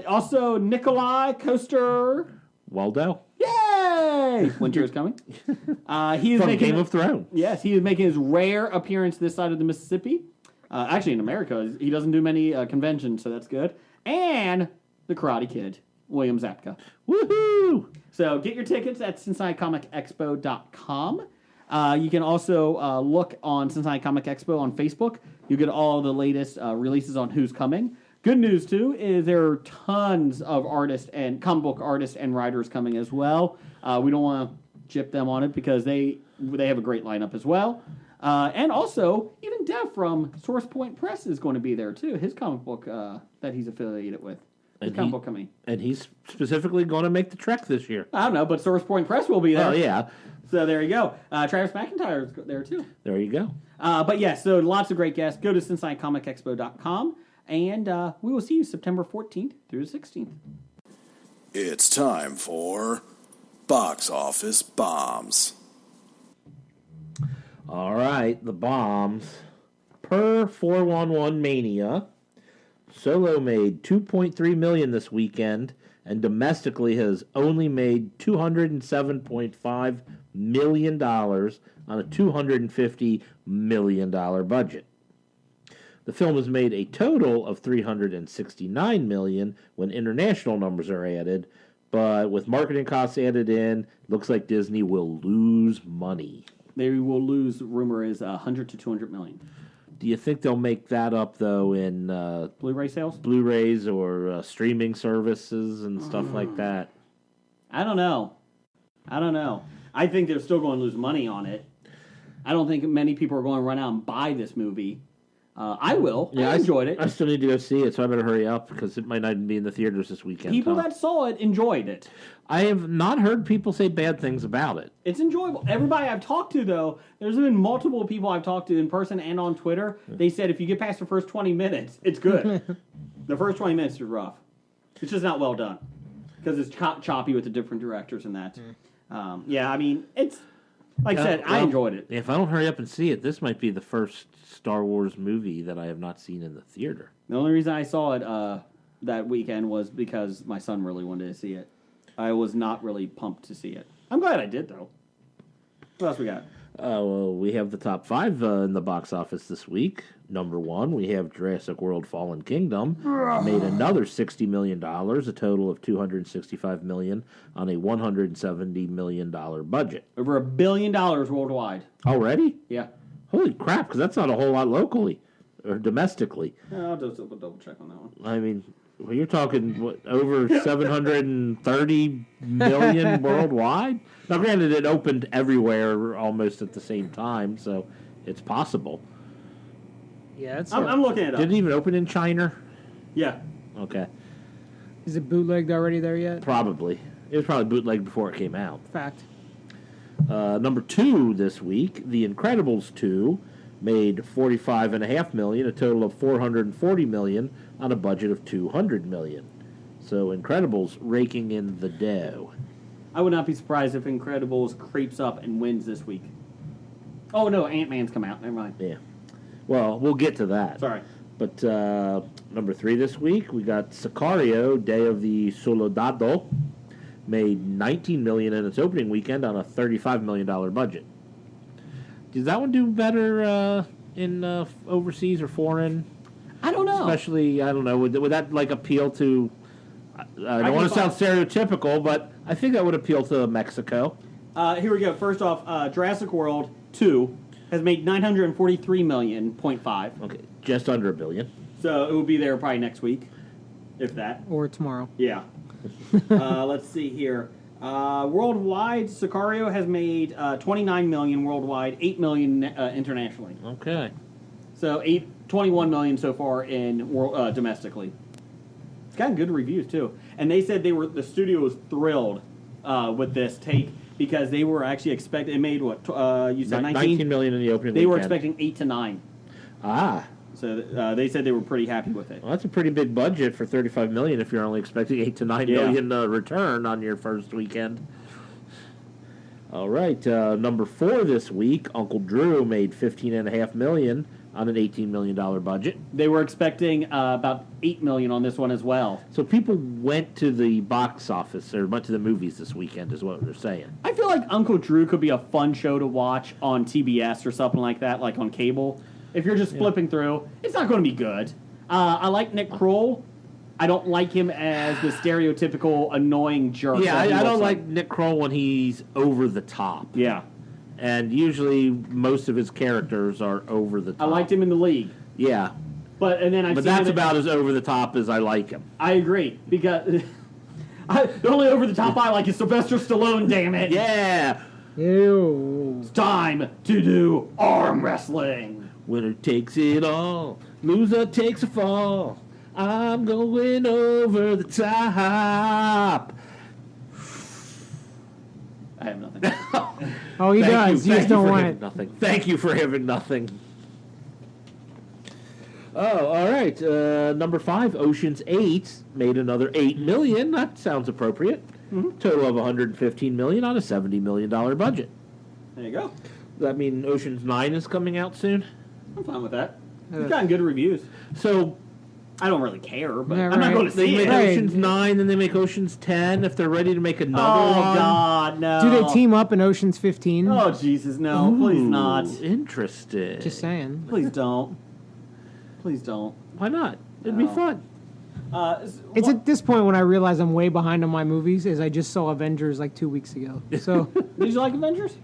Also, Nikolai Coaster. Waldo. Yay! Winter is coming. He is From making Game of Thrones. Yes, he is making his rare appearance this side of the Mississippi. Actually, in America, he doesn't do many conventions, so that's good. And the Karate Kid, William Zabka. Woohoo! So get your tickets at CincinnatiComicExpo.com. You can also look on Cincinnati Comic Expo on Facebook. You get all the latest releases on who's coming. Good news, too, is there are tons of artists and comic book artists and writers coming as well. We don't want to chip them on it because they have a great lineup as well. And also, even Dev from Source Point Press is going to be there, too. His comic book that he's affiliated with. His comic book coming. And he's specifically going to make the trek this year. I don't know, but Source Point Press will be there. Oh, yeah. So there you go. Travis McIntyre is there, too. There you go. But yes, so lots of great guests. Go to CincinnatiComicExpo.com, and we will see you September 14th through the 16th. It's time for Box Office Bombs. All right, the bombs. Per 411 Mania, Solo made $2.3 million this weekend, and domestically has only made $207.5 million on a $250 million budget. The film has made a total of $369 million when international numbers are added, but with marketing costs added in, looks like Disney will lose money. They will lose, rumor is, 100 to 200 million. Do you think they'll make that up, though, in Blu-ray sales? Blu-rays or streaming services and stuff like that? I don't know. I don't know. I think they're still going to lose money on it. I don't think many people are going to run out and buy this movie. I will. Yeah, I enjoyed it. I still need to go see it, so I better hurry up because it might not even be in the theaters this weekend. People that saw it enjoyed it. I have not heard people say bad things about it. It's enjoyable. Everybody I've talked to, though, there's been multiple people I've talked to in person and on Twitter. They said if you get past the first 20 minutes, it's good. The first 20 minutes are rough. It's just not well done because it's choppy with the different directors and that. Yeah, I mean, it's like I said, I enjoyed it. If I don't hurry up and see it, this might be the first Star Wars movie that I have not seen in the theater. The only reason I saw it that weekend was because my son really wanted to see it. I was not really pumped to see it. I'm glad I did, though. What else we got? Well, we have the top 5 in the box office this week. Number 1, we have Jurassic World: Fallen Kingdom, made another $60 million, a total of $265 million on a $170 million budget. Over $1 billion worldwide. Already? Yeah. Holy crap! Because that's not a whole lot locally or domestically. I'll just double check on that one. I mean, well, you're talking over 730 million worldwide. Now, granted, it opened everywhere almost at the same time, so it's possible. Yeah, that's. I'm looking it up. Did it even open in China? Yeah. Okay. Is it bootlegged already there yet? Probably. It was probably bootlegged before it came out. Fact. Number 2 this week, The Incredibles 2, made $45.5 million, a total of $440 million on a budget of $200 million. So Incredibles raking in the dough. I would not be surprised if Incredibles creeps up and wins this week. Oh no, Ant-Man's come out. Never mind. Yeah. Well, we'll get to that. Sorry. But number 3 this week, we got Sicario, Day of the Soldado, made $19 million in its opening weekend on a $35 million budget. Does that one do better in overseas or foreign? I don't know. Especially, I don't know, would that like appeal to... I don't want to sound stereotypical, but I think that would appeal to Mexico. Here we go. First off, Jurassic World 2 has made $943 million, 0.5. Okay, just under $1 billion. So it will be there probably next week, if that. Or tomorrow. Yeah. Let's see here. Worldwide, Sicario has made $29 million worldwide, $8 million internationally. Okay. So $21 million so far in domestically. It's gotten good reviews too, and they said the studio was thrilled with this take because they were actually expecting. It made what you said 19 million in the opening. They weekend. were expecting 8 to 9. Ah. So they said they were pretty happy with it. Well, that's a pretty big budget for $35 million if you're only expecting 8 to 9 million return on your first weekend. All right, number 4 this week, Uncle Drew made $15.5 million on an $18 million budget. They were expecting about $8 million on this one as well. So people went to the box office or went to the movies this weekend, is what they're saying. I feel like Uncle Drew could be a fun show to watch on TBS or something like that, like on cable. If you're just flipping through, it's not going to be good. I like Nick Kroll. I don't like him as the stereotypical annoying jerk. Yeah, I don't like Nick Kroll when he's over the top. Yeah. And usually most of his characters are over the top. I liked him in The League. Yeah. But that's about as over the top as I like him. I agree. Because the only over the top I like is Sylvester Stallone, damn it. Yeah. Ew. It's time to do arm wrestling. Winner takes it all, loser takes a fall. I'm going over the top. I have nothing. Oh, he does. You just don't want it. Nothing. Thank you for having nothing. Oh, all right. Number 5, Ocean's 8 made another $8 million. That sounds appropriate. Mm-hmm. Total of $115 million on a $70 million budget. There you go. Does that mean Ocean's 9 is coming out soon? I'm fine with that. It's gotten good reviews. So I don't really care, but Yeah, I'm not right. going to they see make it. Ocean's 9, then they make Ocean's 10 if they're ready to make another Oh, one. God, no. Do they team up in Ocean's 15? Oh, Jesus, no. Please not. Interesting. Just saying. Please don't. Please don't. Why not? It'd be fun. It's at this point when I realize I'm way behind on my movies, is I just saw Avengers like 2 weeks ago. So Did you like Avengers?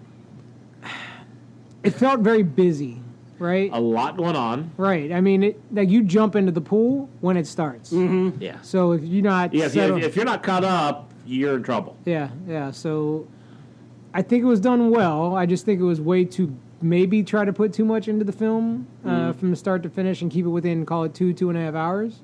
it felt very busy, right? A lot going on. Right. I mean, like you jump into the pool when it starts. Mm-hmm. Yeah. So if you're not Yeah, settled- if you're not caught up, you're in trouble. yeah. So I think it was done well. I just think it was way too maybe try to put too much into the film from the start to finish and keep it within, call it 2.5 hours.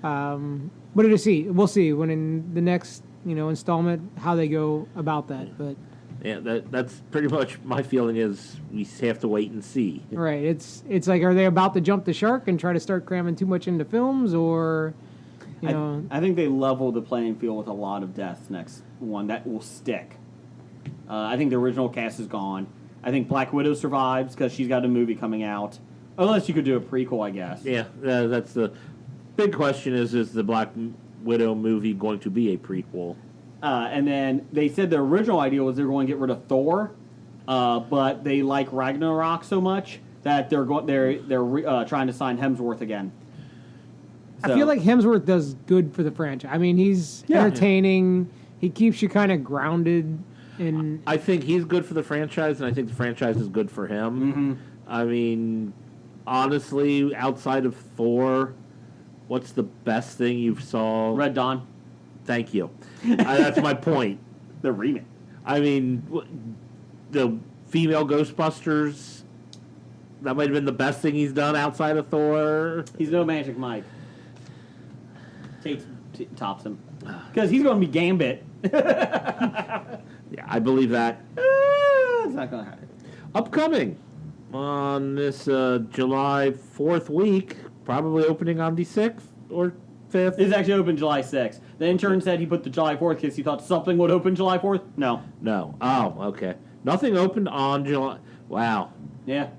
But we'll see when in the next installment how they go about that. But yeah, that's pretty much my feeling. Is we have to wait and see. Right. It's like, are they about to jump the shark and try to start cramming too much into films, or I think they level the playing field with a lot of deaths next one that will stick. I think the original cast is gone. I think Black Widow survives because she's got a movie coming out. Unless you could do a prequel, I guess. Yeah, that's the big question is the Black Widow movie going to be a prequel? And then they said the original idea was they were going to get rid of Thor, but they like Ragnarok so much that they're trying to sign Hemsworth again. So, I feel like Hemsworth does good for the franchise. I mean, he's entertaining. He keeps you kind of grounded. I think he's good for the franchise, and I think the franchise is good for him. Mm-hmm. I mean, honestly, outside of Thor, what's the best thing you saw? Red Dawn. Thank you. That's my point. The remake. I mean, the female Ghostbusters, that might have been the best thing he's done outside of Thor. He's no Magic Mike. Tops him. Because he's going to be Gambit. Yeah, I believe that. It's not going to happen. Upcoming on this July 4th week, probably opening on the 6th or 5th. It's actually open July 6th. The intern said he put the July 4th because he thought something would open July 4th. No. Oh, okay. Nothing opened on July. Wow. Yeah.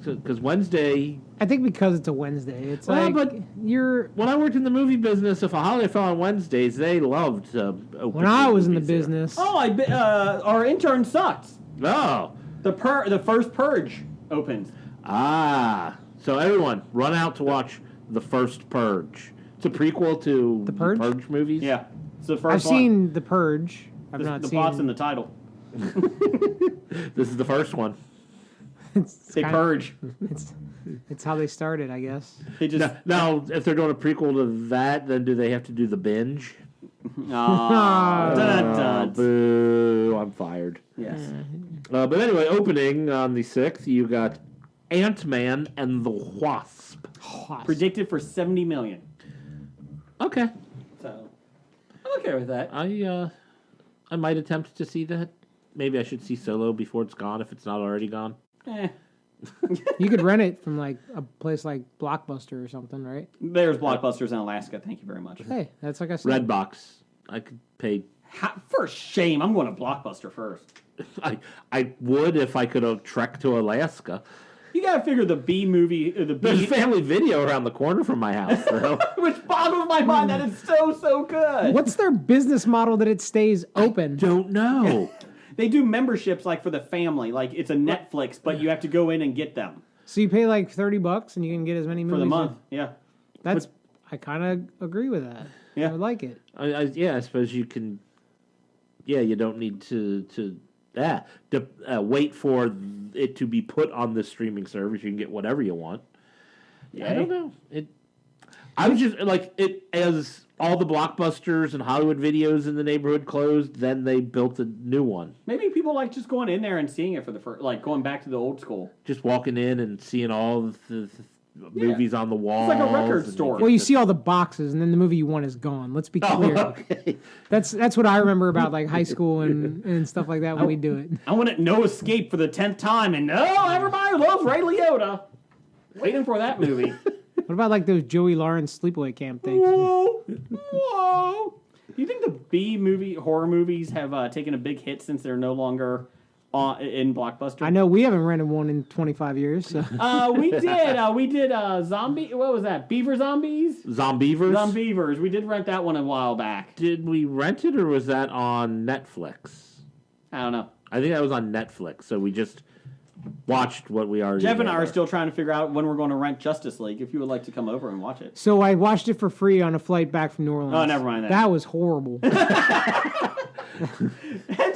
Because Wednesday. I think because it's a Wednesday. It's but when I worked in the movie business, if a holiday fell on Wednesdays, they loved to open. When I was in the business. Oh, our intern sucked. Oh. The first Purge opens. Ah. So everyone, run out to watch The First Purge. It's a prequel to The Purge? movies. Yeah. It's the first I've seen The Purge. I've not the seen... plot's in the title. This is the first one. They purge. It's how they started, I guess. They just now, if they're doing a prequel to that, then do they have to do the binge? Boo! I'm fired. Yes. But anyway, opening on the 6th, you got Ant-Man and the Wasp. Predicted for $70 million. Okay. So I'm okay with that. I might attempt to see that. Maybe I should see Solo before it's gone, if it's not already gone. You could rent it from like a place like Blockbuster or something, right? There's Blockbusters in Alaska. Thank you very much. Hey, that's like I said. Redbox. I could pay. For shame, I'm going to Blockbuster first. I would if I could trek to Alaska. You got to figure the B movie. There's a Family Video around the corner from my house, though. Which boggles my mind that it's so good. What's their business model that it stays open? Don't know. They do memberships like for the family. Like it's a Netflix, but you have to go in and get them. So you pay like $30 and you can get as many movies for the month. Yeah. I kind of agree with that. Yeah. I would like it. I suppose you can. Yeah, you don't need to wait for it to be put on the streaming service. You can get whatever you want. Yeah, I don't know. I was just like it as all the Blockbusters and Hollywood Videos in the neighborhood closed. Then they built a new one. Maybe people like just going in there and seeing it for the first, like going back to the old school. Just walking in and seeing all the movies on the wall. It's like a record store. Well, you see all the boxes, and then the movie you want is gone. Let's be clear. Okay. That's what I remember about like high school and stuff like that when we do it. I want it No Escape for the 10th time, and everybody loves Ray Liotta. Waiting for that movie. What about like those Joey Lawrence sleepaway camp things? Whoa. Do you think the B horror movies have taken a big hit since they're no longer in Blockbuster? I know we haven't rented one in 25 years. So. We did zombie. What was that? Beaver Zombies? Zombievers? Zombievers. We did rent that one a while back. Did we rent it or was that on Netflix? I don't know. I think that was on Netflix. So we just watched what we already. Jeff and I are still trying to figure out when we're going to rent Justice League. If you would like to come over and watch it. So I watched it for free on a flight back from New Orleans. Oh, never mind that. That was horrible. Hence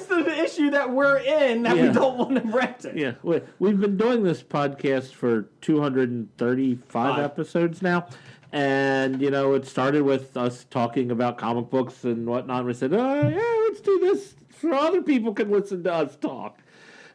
the issue that we're in that we don't want to rent it. Yeah, we've been doing this podcast for 235 episodes now. And, it started with us talking about comic books and whatnot. And we said, let's do this so other people can listen to us talk.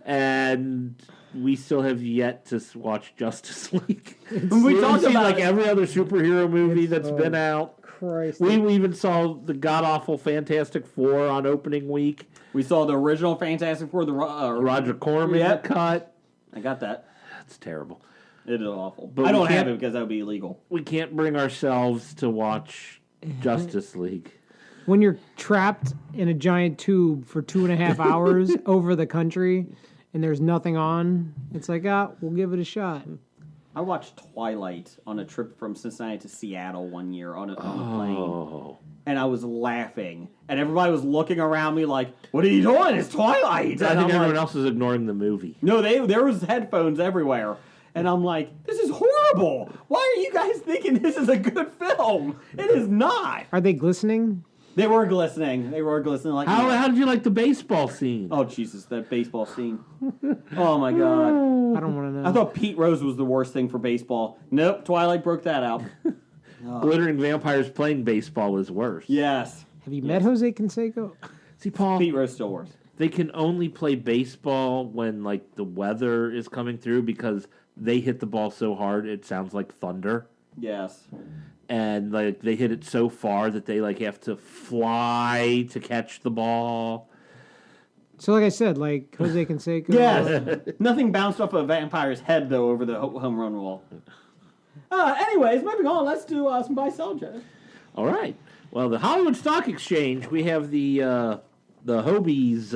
And we still have yet to watch Justice League. We talked about like every other superhero movie that's been out. Christ. We even saw the god-awful Fantastic Four on opening week. We saw the original Fantastic Four, the Roger Corman cut. I got that. That's terrible. It is awful. But I don't have it because that would be illegal. We can't bring ourselves to watch Justice League. When you're trapped in a giant tube for 2.5 hours over the country and there's nothing on, it's like, we'll give it a shot. I watched Twilight on a trip from Cincinnati to Seattle one year on a plane. And I was laughing. And everybody was looking around me like, what are you doing? It's Twilight. I think everyone else is ignoring the movie. No, there was headphones everywhere. And I'm like, this is horrible. Why are you guys thinking this is a good film? It is not. Are they glistening? They were glistening. Like how did you like the baseball scene? Oh, Jesus, that baseball scene. Oh, my God. I don't want to know. I thought Pete Rose was the worst thing for baseball. Nope, Twilight broke that out. Glittering vampires playing baseball is worse. Yes. Have you met Jose Canseco? See, Paul, Pete Rose still worse. They can only play baseball when like the weather is coming through because they hit the ball so hard it sounds like thunder. Yes. And like they hit it so far that they like have to fly to catch the ball. So like I said, like Jose Canseco. Yes. Nothing bounced off a vampire's head though over the home run wall. Anyways, moving on. Let's do some buy sell, Joe. All right. Well, the Hollywood Stock Exchange, we have the Hobie's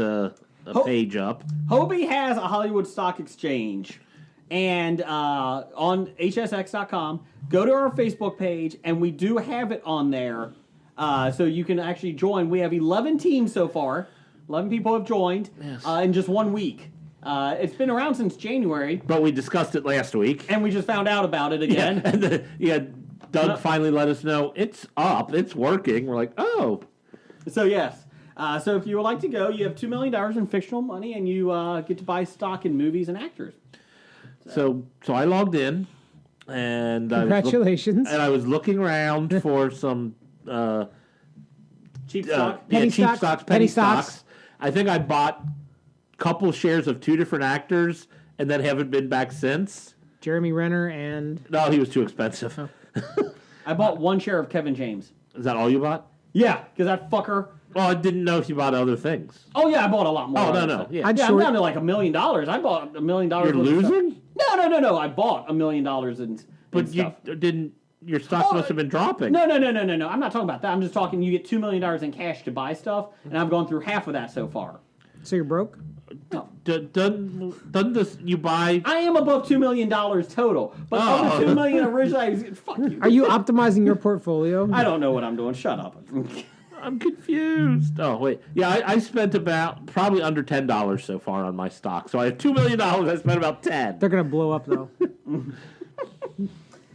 page up. Hobie has a Hollywood Stock Exchange. And on hsx.com, go to our Facebook page, and we do have it on there. So you can actually join. We have 11 teams so far. 11 people have joined in just 1 week. It's been around since January. But we discussed it last week. And we just found out about it again. Yeah, and Doug finally let us know it's up, it's working. We're like, oh. So, yes. So if you would like to go, you have $2 million in fictional money, and you get to buy stock in movies and actors. So I logged in, and congratulations. I was looking around for some cheap stock, penny stocks. I think I bought a couple shares of 2 different actors, and then haven't been back since. Jeremy Renner and no, he was too expensive. I bought 1 share of Kevin James. Is that all you bought? Yeah, because that fucker. Well, I didn't know if you bought other things. Oh yeah, I bought a lot more. Oh no. Yeah, I'm down to like $1 million. I bought $1 million. You're losing? No. I bought $1 million in. But you didn't. Your stocks must have been dropping. No. I'm not talking about that. I'm just talking. You get $2 million in cash to buy stuff, and I've gone through half of that so far. So you're broke? No. Doesn't this you buy? I am above $2 million total, but over $2 million originally. Fuck you. Are you optimizing your portfolio? I don't know what I'm doing. Shut up. I'm confused. Oh wait, yeah, I spent about probably under $10 so far on my stock. So I have $2 million. I spent about 10. They're gonna blow up though.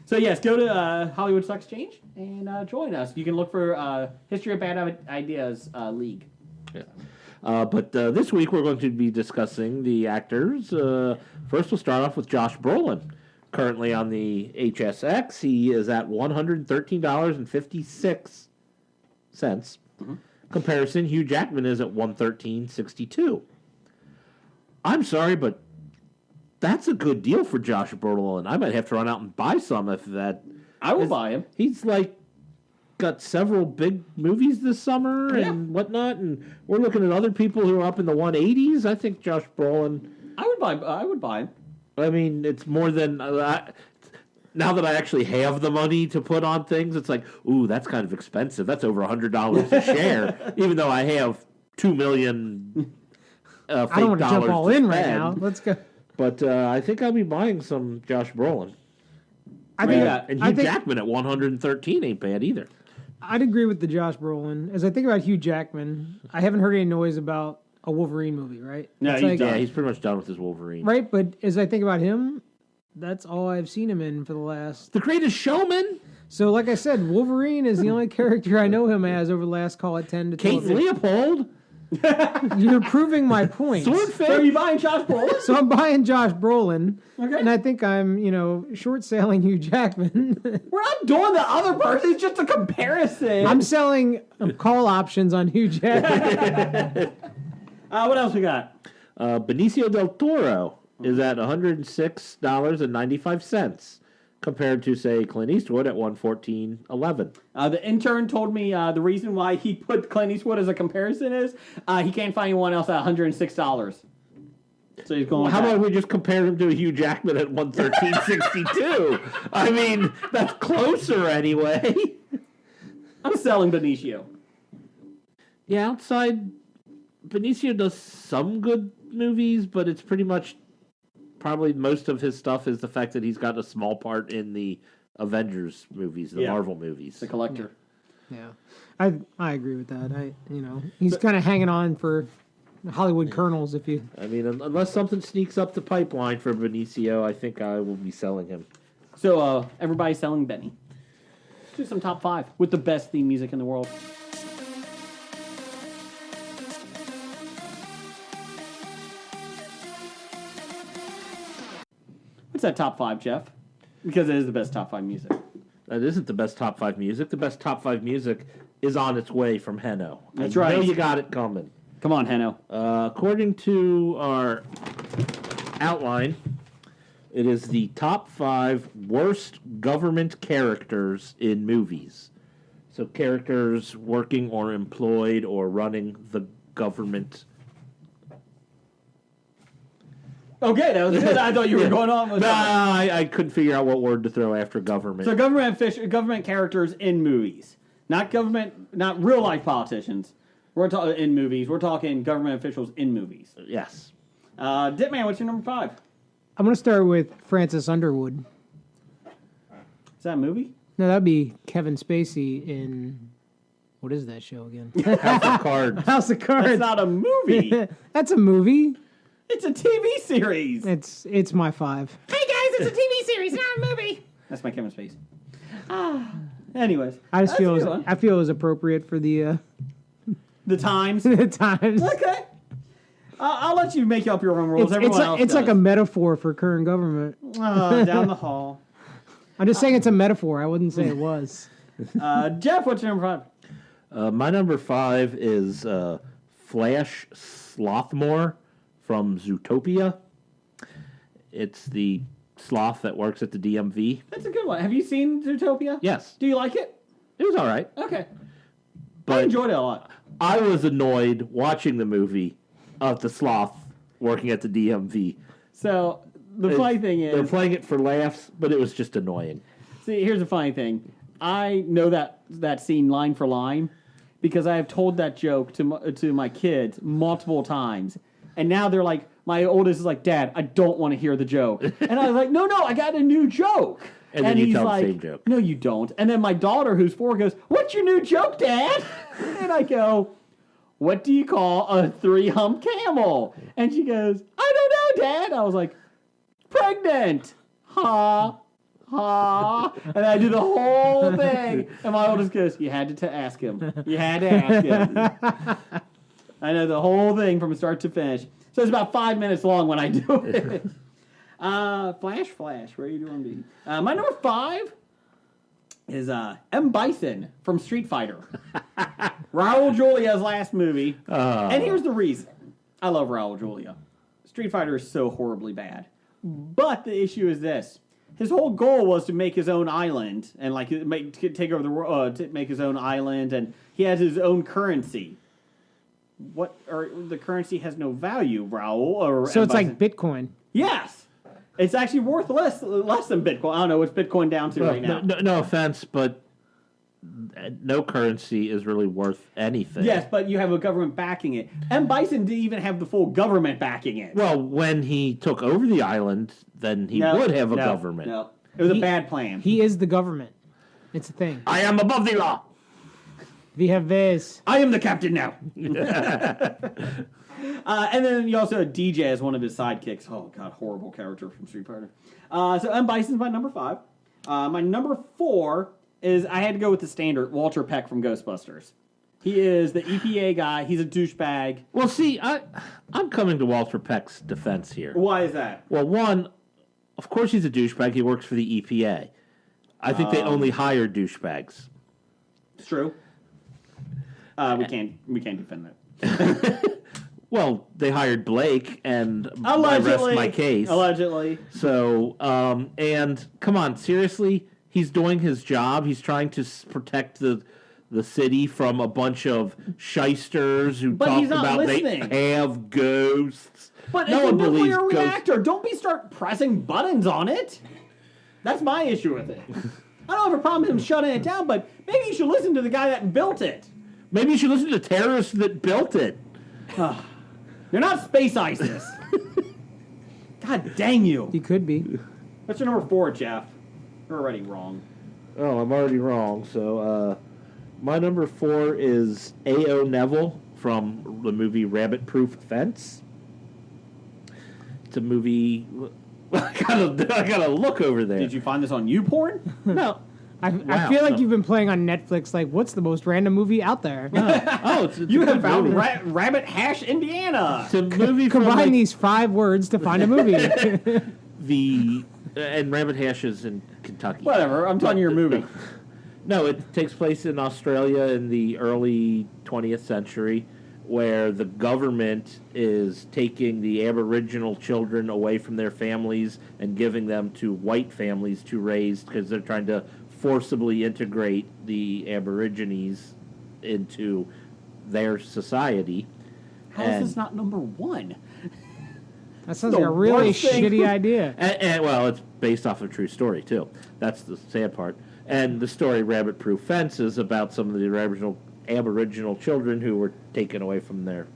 So yes, go to Hollywood Stock Exchange and join us. You can look for History of Bad Ideas League. Yeah. But this week we're going to be discussing the actors. First, we'll start off with Josh Brolin. Currently on the HSX, he is at $113.56. Comparison: Hugh Jackman is at $113.62. I'm sorry, but that's a good deal for Josh Brolin. I might have to run out and buy some if that. I will buy him. He's like got several big movies this summer and whatnot, and we're looking at other people who are up in the 180s. I think Josh Brolin. I would buy him. I mean, it's more than. Now that I actually have the money to put on things, it's like, ooh, that's kind of expensive. That's over $100 a share, even though I have $2 million I don't want to jump all in right now. Let's go. But I think I'll be buying some Josh Brolin. I think, and Hugh Jackman at 113 ain't bad either. I'd agree with the Josh Brolin. As I think about Hugh Jackman, I haven't heard any noise about a Wolverine movie, right? No, he's he's pretty much done with his Wolverine. Right, but as I think about him, that's all I've seen him in for the last... The Greatest Showman? So, like I said, Wolverine is the only character I know him as over the last, call it 10 to 12 Kate Leopold? You're proving my point. Swordfish? So are you buying Josh Brolin? So I'm buying Josh Brolin, okay. And I think I'm, short selling Hugh Jackman. We're not doing the other person. It's just a comparison. I'm selling call options on Hugh Jackman. What else we got? Benicio del Toro is at $106.95 compared to, say, Clint Eastwood at $114.11. The intern told me the reason why he put Clint Eastwood as a comparison is he can't find anyone else at $106. So he's going. How about we just compare him to Hugh Jackman at $113.62? I mean, that's closer anyway. I'm selling Benicio. Yeah, outside, Benicio does some good movies, but it's pretty much probably most of his stuff is the fact that he's got a small part in the Avengers movies, the Marvel movies. The collector. Yeah. I agree with that. He's kind of hanging on for Hollywood Colonels. If you, I mean, unless something sneaks up the pipeline for Benicio, I think I will be selling him. So everybody's selling Benny. Let's do some top 5 with the best theme music in the world. What's that top 5, Jeff? Because it is the best top 5 music. That isn't the best top 5 music. The best top 5 music is on its way from Heno. That's I right. know you got it coming. Come on, Heno. According to our outline, it is the top 5 worst government characters in movies. So characters working or employed or running the government. Okay, that was good. I thought you were going on with I couldn't figure out what word to throw after government. So government characters in movies. Not real life politicians. We're talking in movies. We're talking government officials in movies. Yes. Dipman, what's your number 5? I'm going to start with Francis Underwood. Is that a movie? No, that'd be Kevin Spacey in... What is that show again? House of Cards. House of Cards. That's not a movie. That's a movie. It's a TV series. It's my 5. Hey guys, it's a TV series, not a movie. That's my Kevin Spacey. Anyways, I feel it was appropriate for the times. the times. Okay. I'll let you make up your own rules. It's like a metaphor for current government. Down the hall. I'm just saying it's a metaphor. I wouldn't say it was. Jeff, what's your number 5? My number 5 is Flash Slothmore from Zootopia. It's the sloth that works at the DMV. That's a good one. Have you seen Zootopia? Yes. Do you like it? It was all right. Okay. But I enjoyed it a lot. I was annoyed watching the movie of the sloth working at the DMV. So the funny thing is, they're playing it for laughs, but it was just annoying. See, here's the funny thing. I know that scene line for line because I have told that joke to my kids multiple times. And now they're like, my oldest is like, Dad, I don't want to hear the joke. And I was like, no, I got a new joke. And then you he's tell like, the same joke. No, you don't. And then my daughter, who's 4, goes, what's your new joke, Dad? And I go, what do you call a 3-hump camel? And she goes, I don't know, Dad. I was like, pregnant. Ha. Ha. And I do the whole thing. And my oldest goes, you had to ask him. You had to ask him. I know the whole thing from start to finish. So it's about 5 minutes long when I do it. Flash, where are you doing, B? My number 5 is M. Bison from Street Fighter. Raul Julia's last movie. And here's the reason. I love Raul Julia. Street Fighter is so horribly bad. But the issue is this. His whole goal was to make his own island and take over the world, to make his own island, and he has his own currency. The currency has no value, Raul. So it's like Bitcoin. Yes. It's actually worth less than Bitcoin. I don't know what's Bitcoin down to right now. No offense, but no currency is really worth anything. Yes, but you have a government backing it. M. Bison didn't even have the full government backing it. Well, when he took over the island, then he would have a government. No, it was a bad plan. He is the government. It's a thing. I am above the law. We have this. I am the captain now. And then you also had DJ as one of his sidekicks. Oh, God, horrible character from Street Fighter. So M. Bison's my number 5. My number 4 is, I had to go with the standard, Walter Peck from Ghostbusters. He is the EPA guy. He's a douchebag. Well, see, I'm coming to Walter Peck's defense here. Why is that? Well, one, of course he's a douchebag. He works for the EPA. I think they only hire douchebags. It's true. We can't defend that. Well, they hired Blake, and Allegedly. I rest my case. Allegedly. So, and come on, seriously, he's doing his job. He's trying to protect the city from a bunch of shysters who But talk he's not about listening. they have ghosts. But no it's a one believes nuclear ghosts. reactor. Don't start pressing buttons on it. That's my issue with it. I don't have a problem with him shutting it down, but maybe you should listen to the guy that built it. Maybe you should listen to the terrorists that built it. They're not space ISIS. God dang you. He could be. What's your number 4, Jeff? You're already wrong. Oh, I'm already wrong. So, my number 4 is A.O. Neville from the movie Rabbit Proof Fence. It's a movie. I gotta look over there. Did you find this on YouPorn? No. I feel like you've been playing on Netflix. Like, what's the most random movie out there? Oh, it's You a have good found movie. Rabbit Hash, Indiana. It's a movie from Combine like, these 5 words to find a movie. and Rabbit Hash is in Kentucky. Whatever. I'm telling you your movie. No, it takes place in Australia in the early 20th century, where the government is taking the Aboriginal children away from their families and giving them to white families to raise because they're trying to forcibly integrate the Aborigines into their society. How is this not number 1? That sounds like a really worst thing. shitty idea. And well, it's based off a true story too. That's the sad part. And the story Rabbit Proof Fence is about some of the Aboriginal children who were taken away from their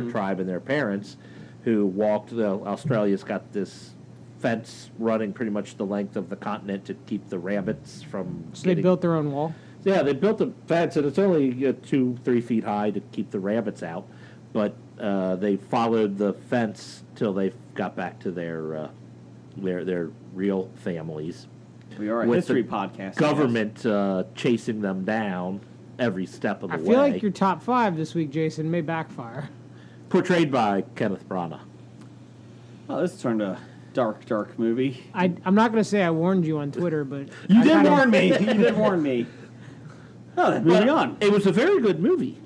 tribe and their parents, who walked. Australia's got this fence running pretty much the length of the continent to keep the rabbits from. So they built their own wall? Yeah, they built a fence, and it's only 2-3 feet high to keep the rabbits out. But they followed the fence till they got back to their real families. We are a with history the podcast. Government chasing them down every step of the I way. feel like your top 5 this week, Jason, may backfire. Portrayed by Kenneth Branagh. Oh, this turned a dark movie. I'm not going to say I warned you on Twitter, but... You I did kinda- warn me. You did warn me. Oh, then moving on. It was a very good movie,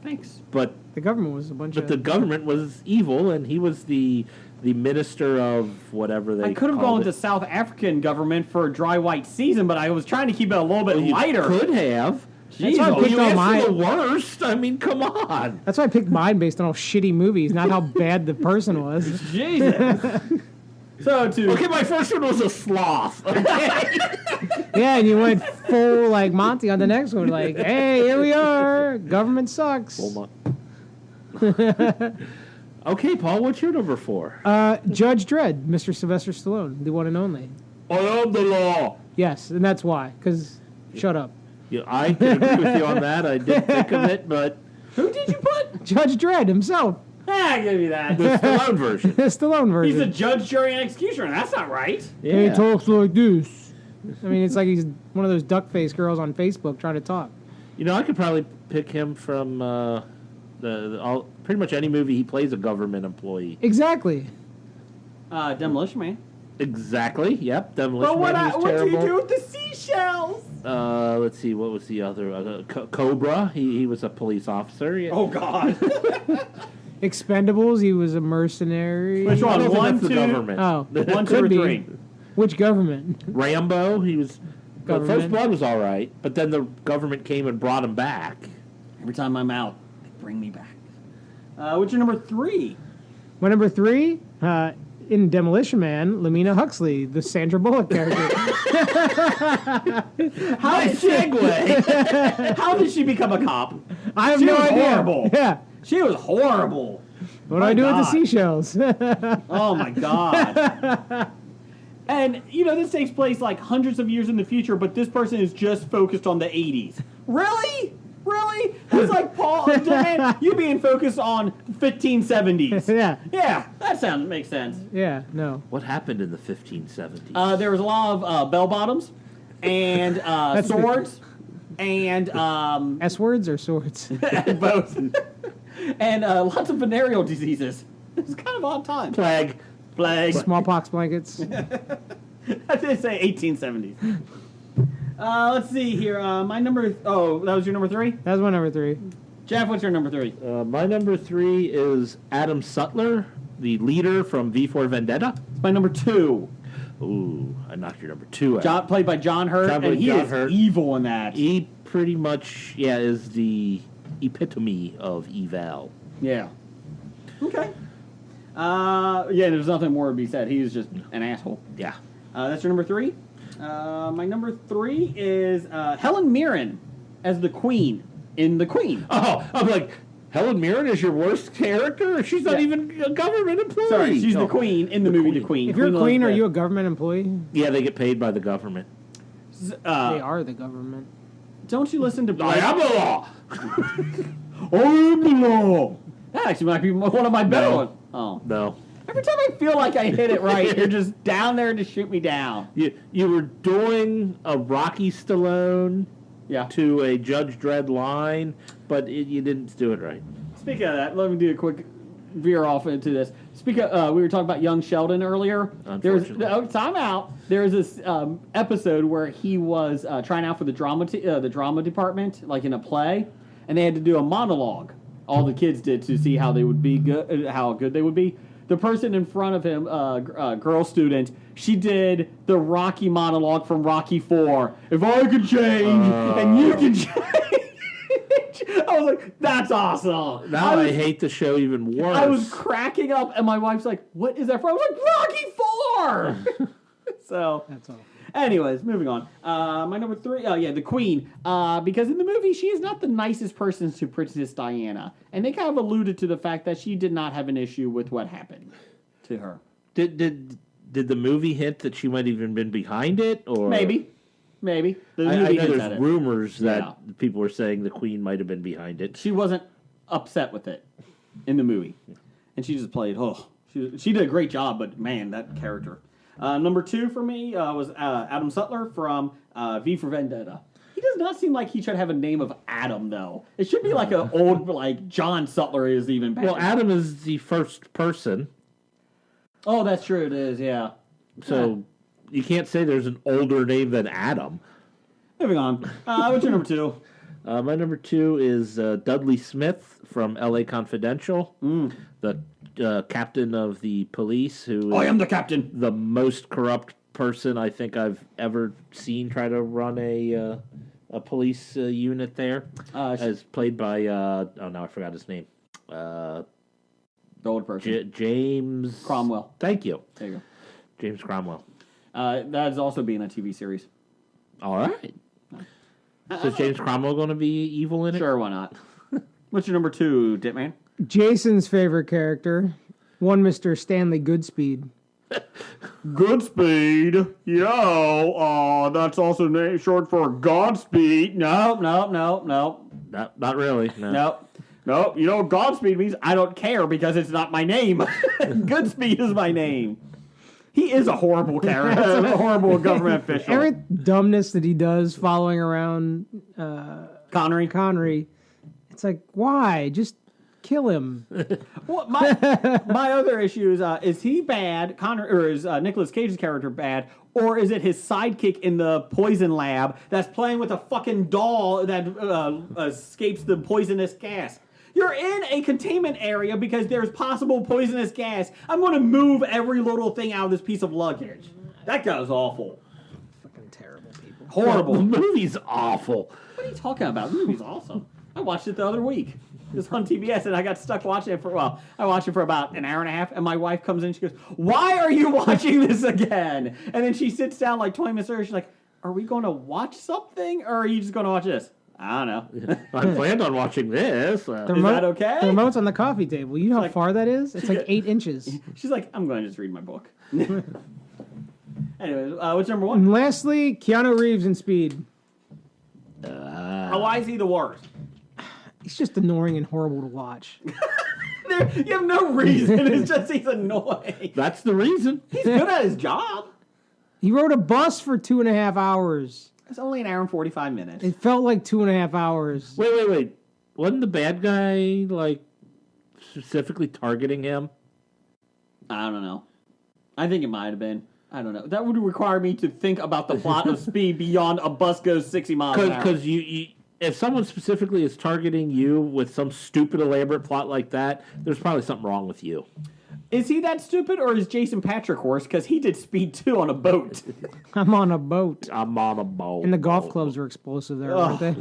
Thanks. but The government was a bunch of... the government was evil, and he was the minister of whatever they. I could have called gone it. to South African government for a dry white season, but I was trying to keep it a little bit You lighter. Could have. That's why I Well, picked you all asked mine. for the worst. I mean, come on. That's why I picked mine based on all shitty movies, not how bad the person was. Jesus. So to Okay, my first one was a sloth. Yeah, and you went full like Monty on the next one. Like, hey, here we are. Government sucks. Okay, Paul, what's your number 4? Judge Dredd, Mr. Sylvester Stallone, the one and only. I am the law. Yes, and that's why. Because, shut up. Yeah, I can agree with you on that. I did think of it, but who did you put? Judge Dredd himself. I give you that. the Stallone version. The Stallone version. He's a judge, jury, and executioner. That's not right. He talks like this. I mean, it's like he's one of those duck face girls on Facebook trying to talk. You know, I could probably pick him from pretty much any movie he plays a government employee. Exactly. Demolition Man. Exactly. Yep. Demolition But Man was what do terrible. you do with the seashells? Let's see. What was the other? Cobra. He was a police officer. Yeah. Oh God. Expendables, he was a mercenary. Which I one? don't think One, that's the two? government. Oh, 1, 2, could or be. 3? Which government? Rambo. He was. First Government. Blood was all right, but then the government came and brought him back. Every time I'm out, they bring me back. What's your number 3? My number 3, in Demolition Man, Lamina Huxley, the Sandra Bullock character. How did segue? How did she become a cop? I have She no was idea. horrible. Yeah. She was horrible. What do I do with the seashells? Oh my God. And, you know, this takes place like hundreds of years in the future, but this person is just focused on the 80s. Really? Really? That's like Paul, man, you being focused on 1570s. Yeah. Yeah, that makes sense. Yeah, no. What happened in the 1570s? There was a lot of bell bottoms and swords and S-words or swords? both. And lots of venereal diseases. It was kind of odd time. Plague. Smallpox blankets. I did say 1870s. Let's see here. My number. Oh, that was your number 3? That was my number 3. Jeff, what's your number 3? My number 3 is Adam Sutler, the leader from V for Vendetta. It's my number 2. Ooh, I knocked your number 2 out. Played by John Hurt, and he is evil in that. He pretty much, is the epitome of evil. Yeah. Okay. There's nothing more to be said. He's just an asshole. Yeah. That's your number 3? My number 3 is Helen Mirren as the Queen in The Queen. Oh, I'm like, Helen Mirren is your worst character? She's not even a government employee. Sorry, she's the Queen in the movie The Queen. If you're a queen, are you a government employee? Yeah, they get paid by the government. They are the government. Don't you listen to I am the law! I am the law! That actually might be one of my better ones. Oh. No. Every time I feel like I hit it right, you're just down there to shoot me down. You were doing a Rocky Stallone to a Judge Dredd line, but you didn't do it right. Speaking of that, let me do a quick veer off into this. We were talking about young Sheldon earlier. Time out. There's this episode where he was trying out for the drama department, like in a play, and they had to do a monologue. All the kids did to see how they would be good, how good they would be. The person in front of him, girl student, she did the Rocky monologue from Rocky 4. If I could change and you can change. I was like, that's awesome. Now I hate the show even worse. I was cracking up, and my wife's like, what is that from? I was like, Rocky 4! So, that's all. Anyways, moving on. My number 3, the Queen. Because in the movie, she is not the nicest person to Princess Diana. And they kind of alluded to the fact that she did not have an issue with what happened to her. Did the movie hint that she might have even been behind it? Or Maybe. The I movie know hints there's at it. rumors that people were saying the Queen might have been behind it. She wasn't upset with it in the movie. And she just played, she did a great job, but man, that character. Number 2 for me was Adam Sutler from V for Vendetta. He does not seem like he should have a name of Adam, though. It should be like an old, like John Sutler is even better. Well, Adam is the first person. Oh, that's true. It is, yeah. So you can't say there's an older name than Adam. Moving on. What's your number 2? My number 2 is Dudley Smith from L.A. Confidential, the captain of the police. Who I am the captain. The most corrupt person I think I've ever seen try to run a police unit there. As played by now I forgot his name. The old person. James Cromwell. Thank you. There you go. James Cromwell. That is also being a TV series. All right. So is James Cromwell going to be evil in it? Sure, why not? What's your number 2, Ditman? Jason's favorite character, one Mr. Stanley Goodspeed. Goodspeed? Yo, that's also short for Godspeed. No. Not really. No. Nope. You know what Godspeed means? I don't care because it's not my name. Goodspeed is my name. He is a horrible character. A horrible government official. Every dumbness that he does following around Connery. It's like, why? Just kill him. Well, my other issue is he bad, or is Nicolas Cage's character bad, or is it his sidekick in the poison lab that's playing with a fucking doll that escapes the poisonous gas? You're in a containment area because there's possible poisonous gas. I'm going to move every little thing out of this piece of luggage. That guy's awful. Fucking terrible people. Horrible. The movie's awful. What are you talking about? The movie's awesome. I watched it the other week. It was on TBS, and I got stuck watching it I watched it for about an hour and a half, and my wife comes in, she goes, "Why are you watching this again?" And then she sits down like 20 minutes later, she's like, "Are we going to watch something, or are you just going to watch this?" I don't know. I planned on watching this. Is that okay? The remote's on the coffee table. You know how far that is? It's like 8 inches. She's like, "I'm going to just read my book." Anyways, what's number 1? And lastly, Keanu Reeves in Speed. Why is he the worst? He's just annoying and horrible to watch. You have no reason. It's just he's annoying. That's the reason. He's good at his job. He rode a bus for 2.5 hours. It's only an hour and 45 minutes. It felt like 2.5 hours. Wait. Wasn't the bad guy, like, specifically targeting him? I don't know. I think it might have been. I don't know. That would require me to think about the plot of Speed beyond a bus goes 60 miles an hour. Because if someone specifically is targeting you with some stupid, elaborate plot like that, there's probably something wrong with you. Is he that stupid, or is Jason Patrick worse? Because he did Speed 2 on a boat. I'm on a boat. I'm on a boat. And the golf clubs were explosive there, weren't they?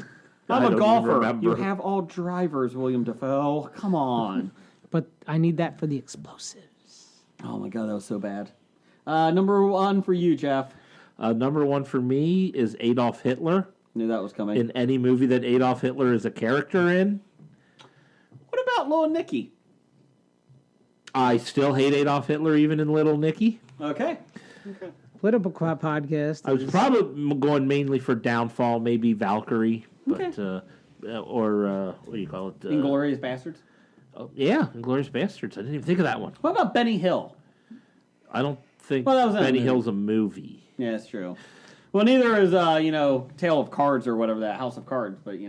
I'm a golfer. You have all drivers, William Dafoe. Come on. But I need that for the explosives. Oh my god, that was so bad. Number 1 for you, Jeff. Number 1 for me is Adolf Hitler. Knew that was coming. In any movie that Adolf Hitler is a character in. What about Little Nicky? I still hate Adolf Hitler even in Little Nicky. Okay. Political podcast. I was probably going mainly for Downfall, maybe Valkyrie, but or what do you call it? Inglourious Bastards. Oh, yeah, Inglourious Bastards. I didn't even think of that one. What about Benny Hill? I don't think that was Benny Hill's a movie. Yeah, that's true. Well, neither is Tale of Cards or whatever that House of Cards, but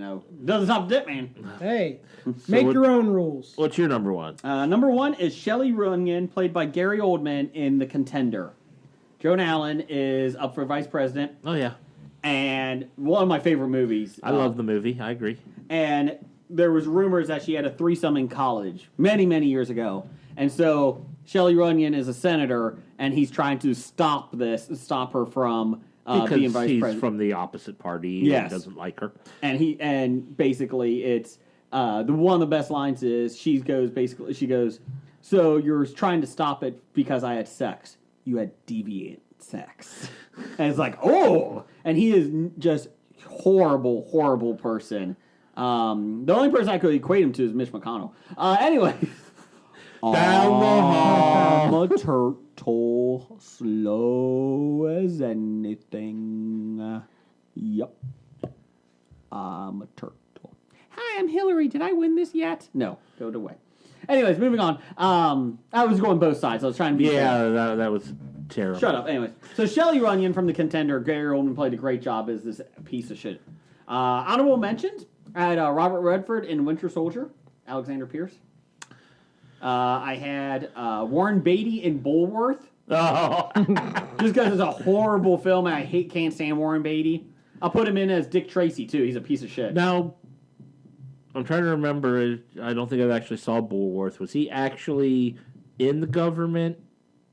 doesn't stop Dip Man. Hey, make your own rules. What's your number 1? Number 1 is Shelley Runyon, played by Gary Oldman in The Contender. Joan Allen is up for vice president. Oh yeah, and one of my favorite movies. I love the movie. I agree. And there was rumors that she had a threesome in college many, many years ago, and so Shelley Runyon is a senator, and he's trying to stop her from. Being vice he's president. From the opposite party. Yes. And doesn't like her. And basically it's one of the best lines is she goes, so you're trying to stop it because I had sex. You had deviant sex. And it's like, oh, and he is just horrible, horrible person. The only person I could equate him to is Mitch McConnell. Anyway. Down the hall. I'm a turtle, slow as anything. Yep. I'm a turtle. Hi, I'm Hillary. Did I win this yet? No. Go away. Anyways, moving on. I was going both sides. I was trying to be fair. that was terrible. Shut up. Anyways, so Shelley Runyon from The Contender, Gary Oldman played a great job as this piece of shit. Honorable mentions, I had Robert Redford in Winter Soldier, Alexander Pierce. I had Warren Beatty in Bulworth. Oh. Just because it's a horrible film and I can't stand Warren Beatty. I'll put him in as Dick Tracy, too. He's a piece of shit. Now, I'm trying to remember. I don't think I actually saw Bulworth. Was he actually in the government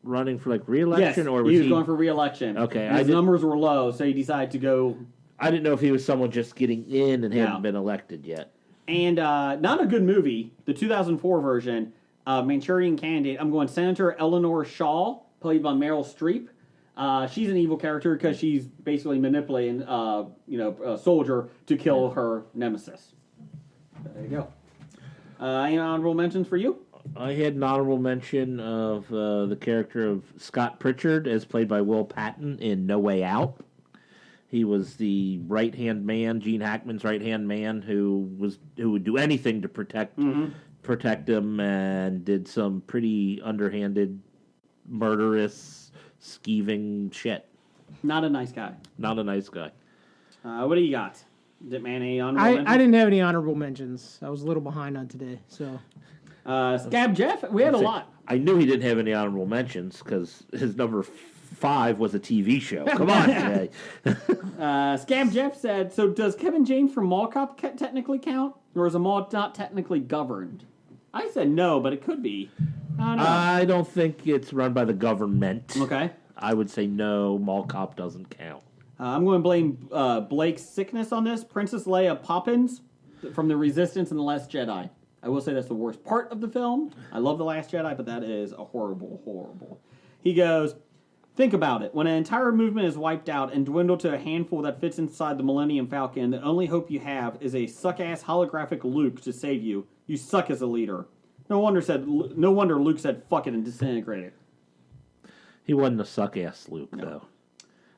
running for re-election? Yes, or was he was going for re-election. Okay. And his numbers were low, so he decided to go... I didn't know if he was someone just getting in and hadn't been elected yet. And not a good movie, the 2004 version, Manchurian Candidate. I'm going Senator Eleanor Shaw, played by Meryl Streep. She's an evil character because she's basically manipulating, a soldier to kill her nemesis. There you go. Any honorable mentions for you? I had an honorable mention of the character of Scott Pritchard, as played by Will Patton in No Way Out. He was the right-hand man, Gene Hackman's right-hand man, who would do anything to protect him, and did some pretty underhanded, murderous, skeeving shit. Not a nice guy. Not a nice guy. What do you got? Did man any honorable mentions? I didn't have any honorable mentions. I was a little behind on today, so. Scab Jeff, we had a lot. I knew he didn't have any honorable mentions because his number 5 was a TV show. Come on, Jay. Scab Jeff said, so does Kevin James from Mall Cop technically count? Or is a mall not technically governed? I said no, but it could be. I don't think it's run by the government. Okay. I would say no, Mall Cop doesn't count. I'm going to blame Blake's sickness on this. Princess Leia Poppins from The Resistance and The Last Jedi. I will say that's the worst part of the film. I love The Last Jedi, but that is a horrible, horrible. He goes, think about it. When an entire movement is wiped out and dwindled to a handful that fits inside the Millennium Falcon, the only hope you have is a suck-ass holographic Luke to save you. You suck as a leader. No wonder Luke said fuck it and disintegrated. He wasn't a suck-ass Luke, though.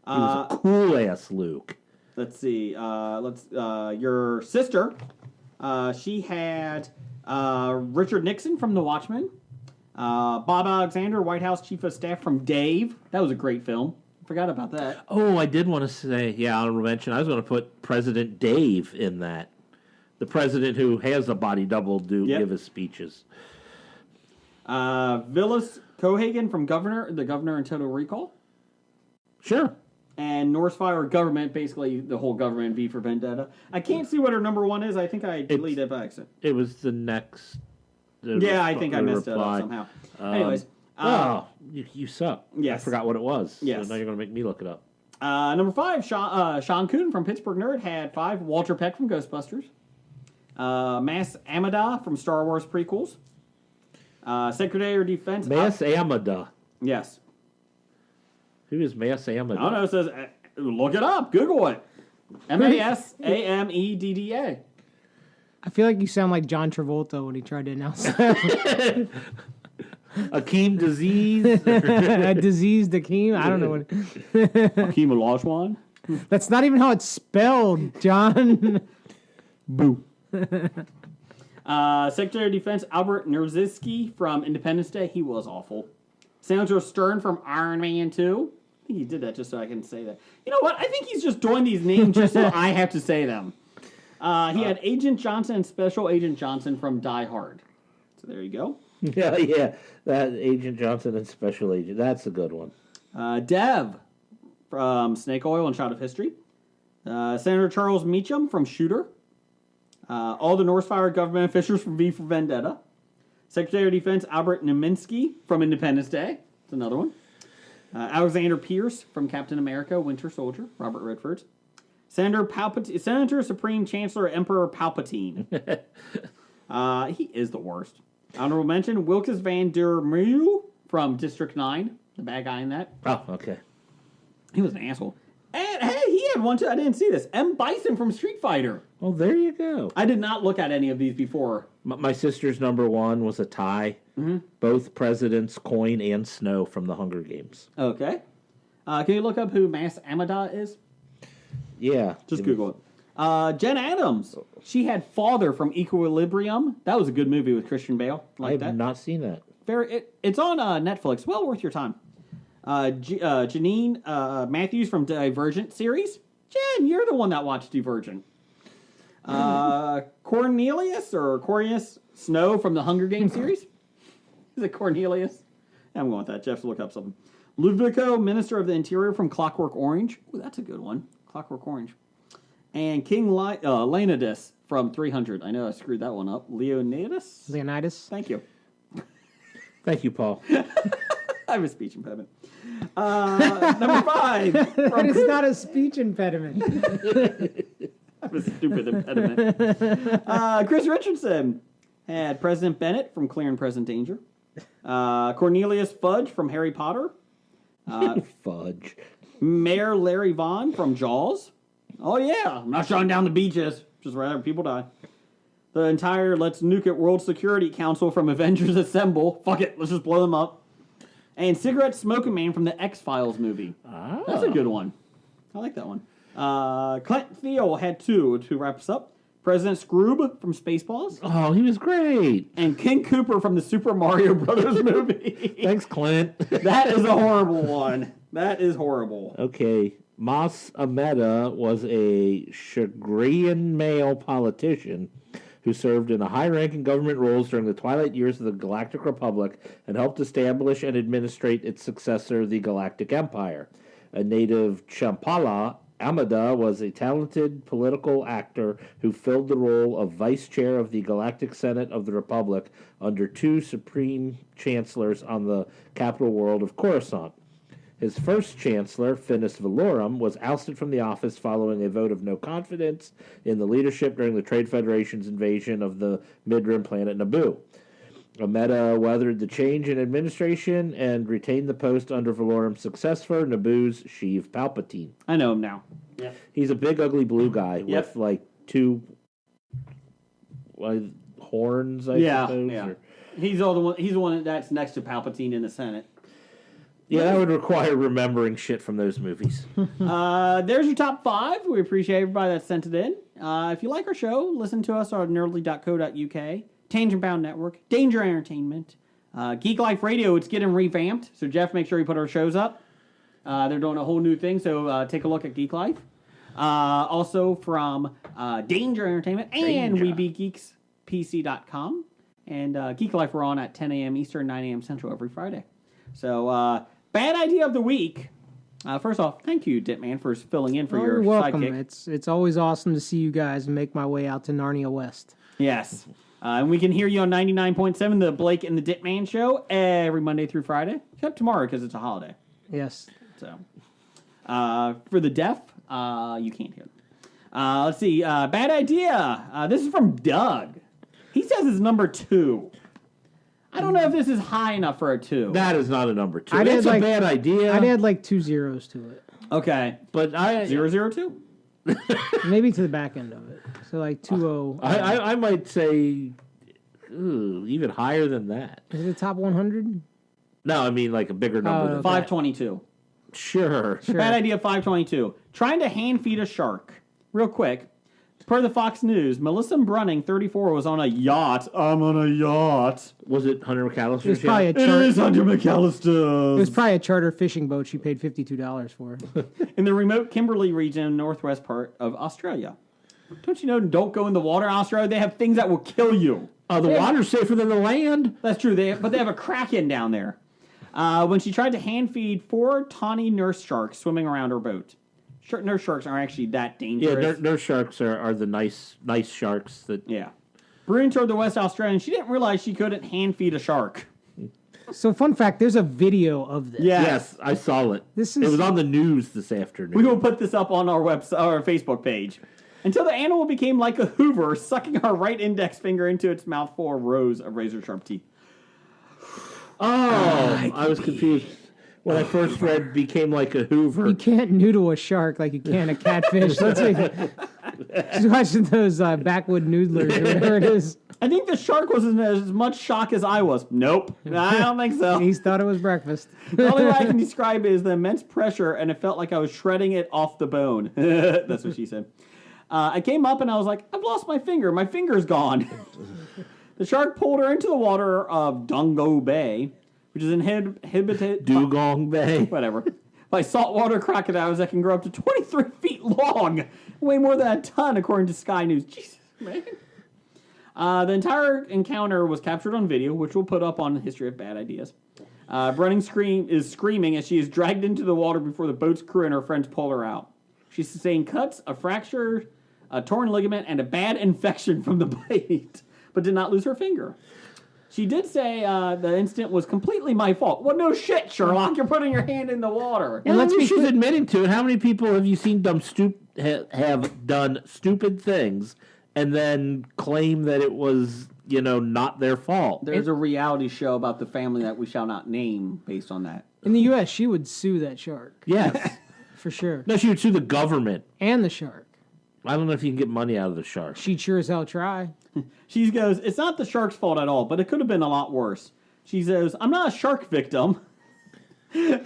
He was a cool-ass Luke. Let's see. Your sister, she had Richard Nixon from The Watchmen. Bob Alexander, White House Chief of Staff from Dave. That was a great film. Forgot about that. Oh, I did want to say, honorable mention. I was going to put President Dave in that. The president who has a body double give his speeches. Villas Cohagen from The Governor and Total Recall. Sure. And Northfire Government, basically the whole government, V for Vendetta. I can't see what her number 1 is. I think I deleted it by accident. It was the next. I think I messed it up somehow. Anyways. You suck. Yes. I forgot what it was. Yes. So now you're going to make me look it up. Number 5, Sean Kuhn from Pittsburgh Nerd had 5. Walter Peck from Ghostbusters. Mas Amada from Star Wars prequels. Secretary of Defense. Mas Amada. Yes. Who is Mas Amada? I don't know. It says, look it up. Google it. Masamedda. I feel like you sound like John Travolta when he tried to announce that. Akeem disease? A diseased Akeem? I don't know what. Akeem Olajuwon? That's not even how it's spelled, John. Boo. Secretary of Defense Albert Nerzinski from Independence Day. He was awful. Senator Stern from Iron Man 2. I think he did that just so I can say that. You know what? I think he's just doing these names just so I have to say them. He had Agent Johnson and Special Agent Johnson from Die Hard. So there you go. Yeah. That Agent Johnson and Special Agent. That's a good one. Dev from Snake Oil and Shot of History. Senator Charles Meacham from Shooter. All the Northfire government officials from V for Vendetta. Secretary of Defense Albert Neminsky from Independence Day. That's another one. Alexander Pierce from Captain America, Winter Soldier. Robert Redford. Senator Supreme Chancellor Emperor Palpatine. He is the worst. Honorable mention, Wilkes Van der Merwe from District 9. The bad guy in that. Oh, okay. He was an asshole. And hey, he had one too. I didn't see this. M. Bison from Street Fighter. Oh, there you go. I did not look at any of these before. My sister's number 1 was a tie. Mm-hmm. Both presidents, Coin and Snow from the Hunger Games. Okay. Can you look up who Mas Amada is? Yeah. Just Google it. Jen Adams. She had Father from Equilibrium. That was a good movie with Christian Bale. I have not seen that. It's on Netflix. Well worth your time. Janine Matthews from Divergent series. Jen, you're the one that watched Divergent. Cornelius Snow from the Hunger Games series. Is it Cornelius? I'm going with that. Jeff, look up something. Ludovico, Minister of the Interior from Clockwork Orange. Ooh, that's a good one. Clockwork Orange. And King Leonidas from 300. I know I screwed that one up. Leonidas? Thank you. Thank you, Paul. I have a speech impediment. Number 5. That is not a speech impediment. I have a stupid impediment. Chris Richardson had President Bennett from Clear and Present Danger. Cornelius Fudge from Harry Potter. Fudge. Mayor Larry Vaughn from Jaws. Oh, yeah. I'm not shutting down the beaches. Just rather people die. The entire Let's Nuke It World Security Council from Avengers Assemble. Fuck it. Let's just blow them up. And Cigarette Smoking Man from the X-Files movie. Ah. That's a good one. I like that one. Clint Thiel had 2 to wrap us up. President Scroob from Spaceballs. Oh, he was great. And King Cooper from the Super Mario Brothers movie. Thanks, Clint. That is a horrible one. That is horrible. Okay. Mas Ameda was a Chagrian male politician who served in the high-ranking government roles during the twilight years of the Galactic Republic and helped establish and administrate its successor, the Galactic Empire. A native Champala, Amada was a talented political actor who filled the role of vice chair of the Galactic Senate of the Republic under 2 supreme chancellors on the capital world of Coruscant. His first chancellor, Finis Valorum, was ousted from the office following a vote of no confidence in the leadership during the Trade Federation's invasion of the Mid-Rim planet Naboo. Ameda weathered the change in administration and retained the post under Valorum's successor, Naboo's Sheev Palpatine. I know him now. Yeah. He's a big, ugly blue guy with, like, 2 horns, I suppose. Yeah. He's the one that's next to Palpatine in the Senate. Yeah, that would require remembering shit from those movies. There's your top 5. We appreciate everybody that sent it in. If you like our show, listen to us on nerdly.co.uk, Tangent Bound Network, Danger Entertainment, Geek Life Radio. It's getting revamped, so Jeff, make sure you put our shows up. They're doing a whole new thing, so take a look at Geek Life. Also from Danger Entertainment and WeBeGeeksPC.com. And Geek Life, we're on at 10 a.m. Eastern, 9 a.m. Central every Friday. So, bad idea of the week. First off, thank you, Ditman, for filling in for Oh, your you're welcome. sidekick. It's always awesome to see you guys and make my way out to Narnia West. Yes. And we can hear you on 99.7, the Blake and the Ditman show, every Monday through Friday. Except tomorrow because it's a holiday. Yes. So, for the deaf, you can't hear them. Let's see. Bad idea. This is from Doug. He says it's number 2. I don't know if this is high enough for a 2. That is not a number 2. I'd It's a add, bad idea. I'd add like 2 zeros to it. Okay. But 002? Maybe to the back end of it. So like 2-0. I might say even higher than that. Is it top 100? No, I mean like a bigger number than 522. Sure. Bad idea 522. Trying to hand feed a shark. Real quick. Per the Fox News, Melissa Brunning, 34, was on a yacht. I'm on a yacht. Was it Hunter McAllister's It was probably yacht? a It is Hunter McAllister's. It was probably a charter fishing boat she paid $52 for. In the remote Kimberley region, northwest part of Australia. Don't you know, don't go in the water in Australia. They have things that will kill you. The water's safer than the land. That's true. But they have a kraken down there. When she tried to hand feed 4 tawny nurse sharks swimming around her boat. Nurse sharks aren't actually that dangerous. Yeah, nurse sharks are the nice sharks that. Yeah. Brune toured the West Australian. She didn't realize she couldn't hand feed a shark. So, fun fact: there's a video of this. Yes, I saw it. It was on the news this afternoon. We will put this up on our website, our Facebook page. Until the animal became like a Hoover, sucking her right index finger into its mouth for rows of razor-sharp teeth. Oh, I was confused. When I first read became like a Hoover. You can't noodle a shark like you can a catfish. She's watching those backwood noodlers or whatever it is. I think the shark was in as much shock as I was. Nope. I don't think so. He thought it was breakfast. The only way I can describe it is the immense pressure, and it felt like I was shredding it off the bone. That's what she said. I came up and I was like, I've lost my finger. My finger's gone. The shark pulled her into the water of Dungo Bay, which is inhabited... Dugong Bay. Whatever. By saltwater crocodiles that can grow up to 23 feet long. Way more than a ton, according to Sky News. Jesus, man. The entire encounter was captured on video, which we'll put up on History of Bad Ideas. Brunning is screaming as she is dragged into the water before the boat's crew and her friends pull her out. She sustained cuts, a fracture, a torn ligament, and a bad infection from the bite, but did not lose her finger. She did say the incident was completely my fault. Well, no shit, Sherlock. You're putting your hand in the water. And let's be she's admitting to it. How many people have you seen have done stupid things and then claim that it was, not their fault? There's a reality show about the family that we shall not name based on that. In the U.S., she would sue that shark. Yes. For sure. No, she would sue the government. And the shark. I don't know if you can get money out of the shark. She'd sure as hell try. She goes, it's not the shark's fault at all, but it could have been a lot worse. She says, I'm not a shark victim. I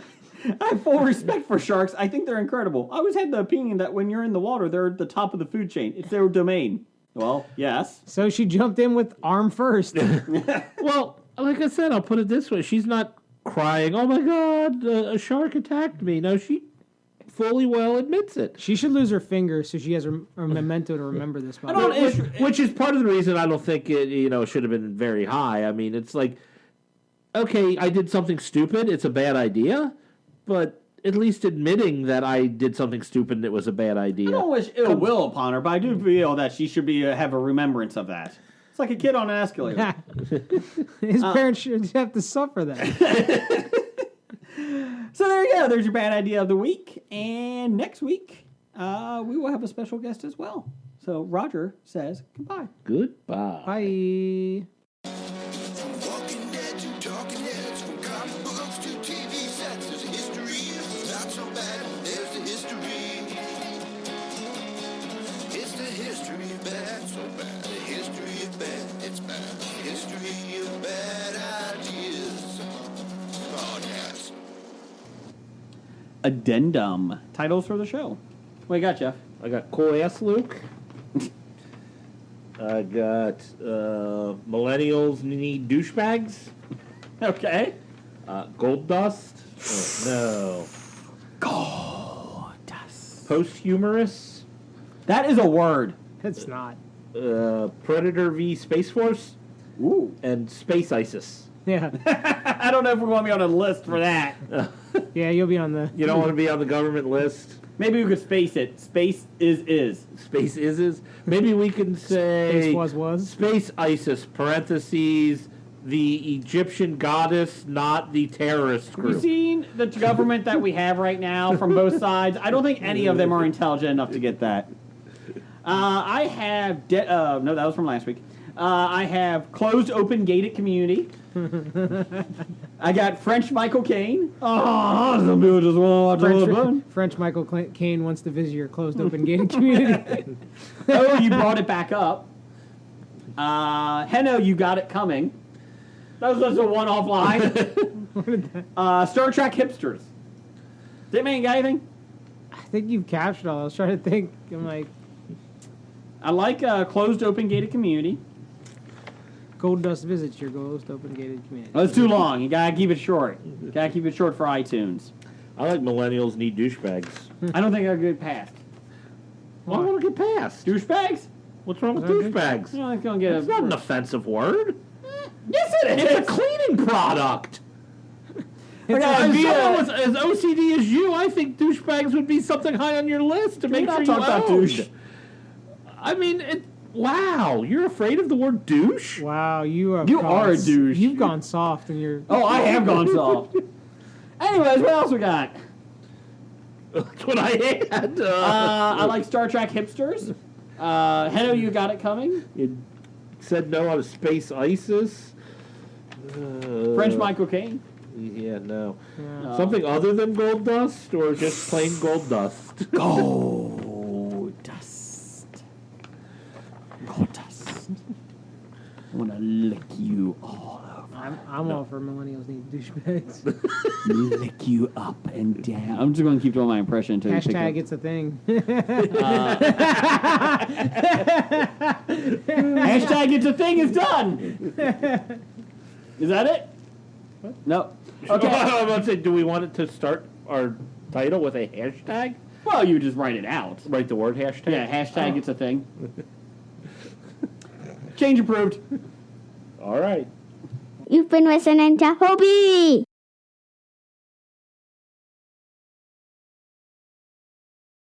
have full respect for sharks. I think they're incredible. I always had the opinion that when you're in the water, they're at the top of the food chain. It's their domain. Well, yes. So she jumped in with arm first. Well, like I said, I'll put it this way. She's not crying, oh my God, a shark attacked me. No, she fully well admits it. She should lose her finger so she has a memento to remember this. Which is part of the reason I don't think it should have been very high. I mean, it's like, okay, I did something stupid. It's a bad idea, but at least admitting that I did something stupid and it was a bad idea. I don't wish ill will upon her, but I do feel that she should have a remembrance of that. It's like a kid on an escalator. His parents should have to suffer that. So there you go. There's your bad idea of the week. And next week, we will have a special guest as well. So Roger says goodbye. Goodbye. Bye. Walking Dead to Talking Heads, from comic books to TV sets, there's a history. It's not so bad. There's the history. It's the history of bad, so bad. The history of bad, it's bad. The history of bad ideas. Podcast. Addendum. Titles for the show. What you got, Jeff? I got Cool Ass Luke. I got Millennials Need Douchebags. Okay. Gold Dust. No. Gold Dust. Posthumorous. That is a word. It's not. Predator v Space Force. Ooh. And Space ISIS. Yeah. I don't know if we want me on a list for that. Yeah, you'll be on the. You don't want to be on the government list. Maybe we could space it. Space is. Space is. Maybe we can say Space was. Space ISIS parentheses the Egyptian goddess, not the terrorist Have you group. seen the government that we have right now from both sides? I don't think any of them are intelligent enough to get that. I have... no, that was from last week. I have closed, open, gated community. I got French Michael Caine. Oh, some people just want to watch a little fun. French Michael Caine wants to visit your closed, open, gated community. Oh, you brought it back up. Henno, you got it coming. That was just a one-off line. Star Trek hipsters. That man got anything? I think you've captured all. I was trying to think. I'm like... I like closed, open, gated community. Gold Dust visits your closed, open, gated community. Oh, it's too long. You gotta keep it short. Gotta keep it short for iTunes. I like millennials need douchebags. I don't think I'll get past. Well, I want to get past. Douchebags? What's wrong with Is that good? douchebags? You know, it's gonna get It's not an offensive word. Yes, it is. It's a cleaning product. It's As a- someone with as OCD as you, I think douchebags would be something high on your list to make not sure you talk about owned. douche. I mean, wow, you're afraid of the word douche? Wow, you have You gone are a douche. You've gone soft in your... Oh, I have gone soft. Anyways, what else we got? That's what I had. I like Star Trek hipsters. Henno, you got it coming. You said no on Space ISIS. French Michael Caine. Yeah, no. Yeah. Something other than gold dust, or just plain gold dust? Gold dust. Gold dust. I want to lick you all over. I'm all for millennials need douchebags. Lick you up and down. I'm just going to keep doing my impression until Hashtag you it's a thing. Hashtag it's a thing is done. Is that it? No. Okay. I'm about to say, do we want it to start our title with a hashtag? Well, you just write it out. Write the word hashtag? Yeah, hashtag it's a thing. Change approved. All right. You've been listening to Hobie.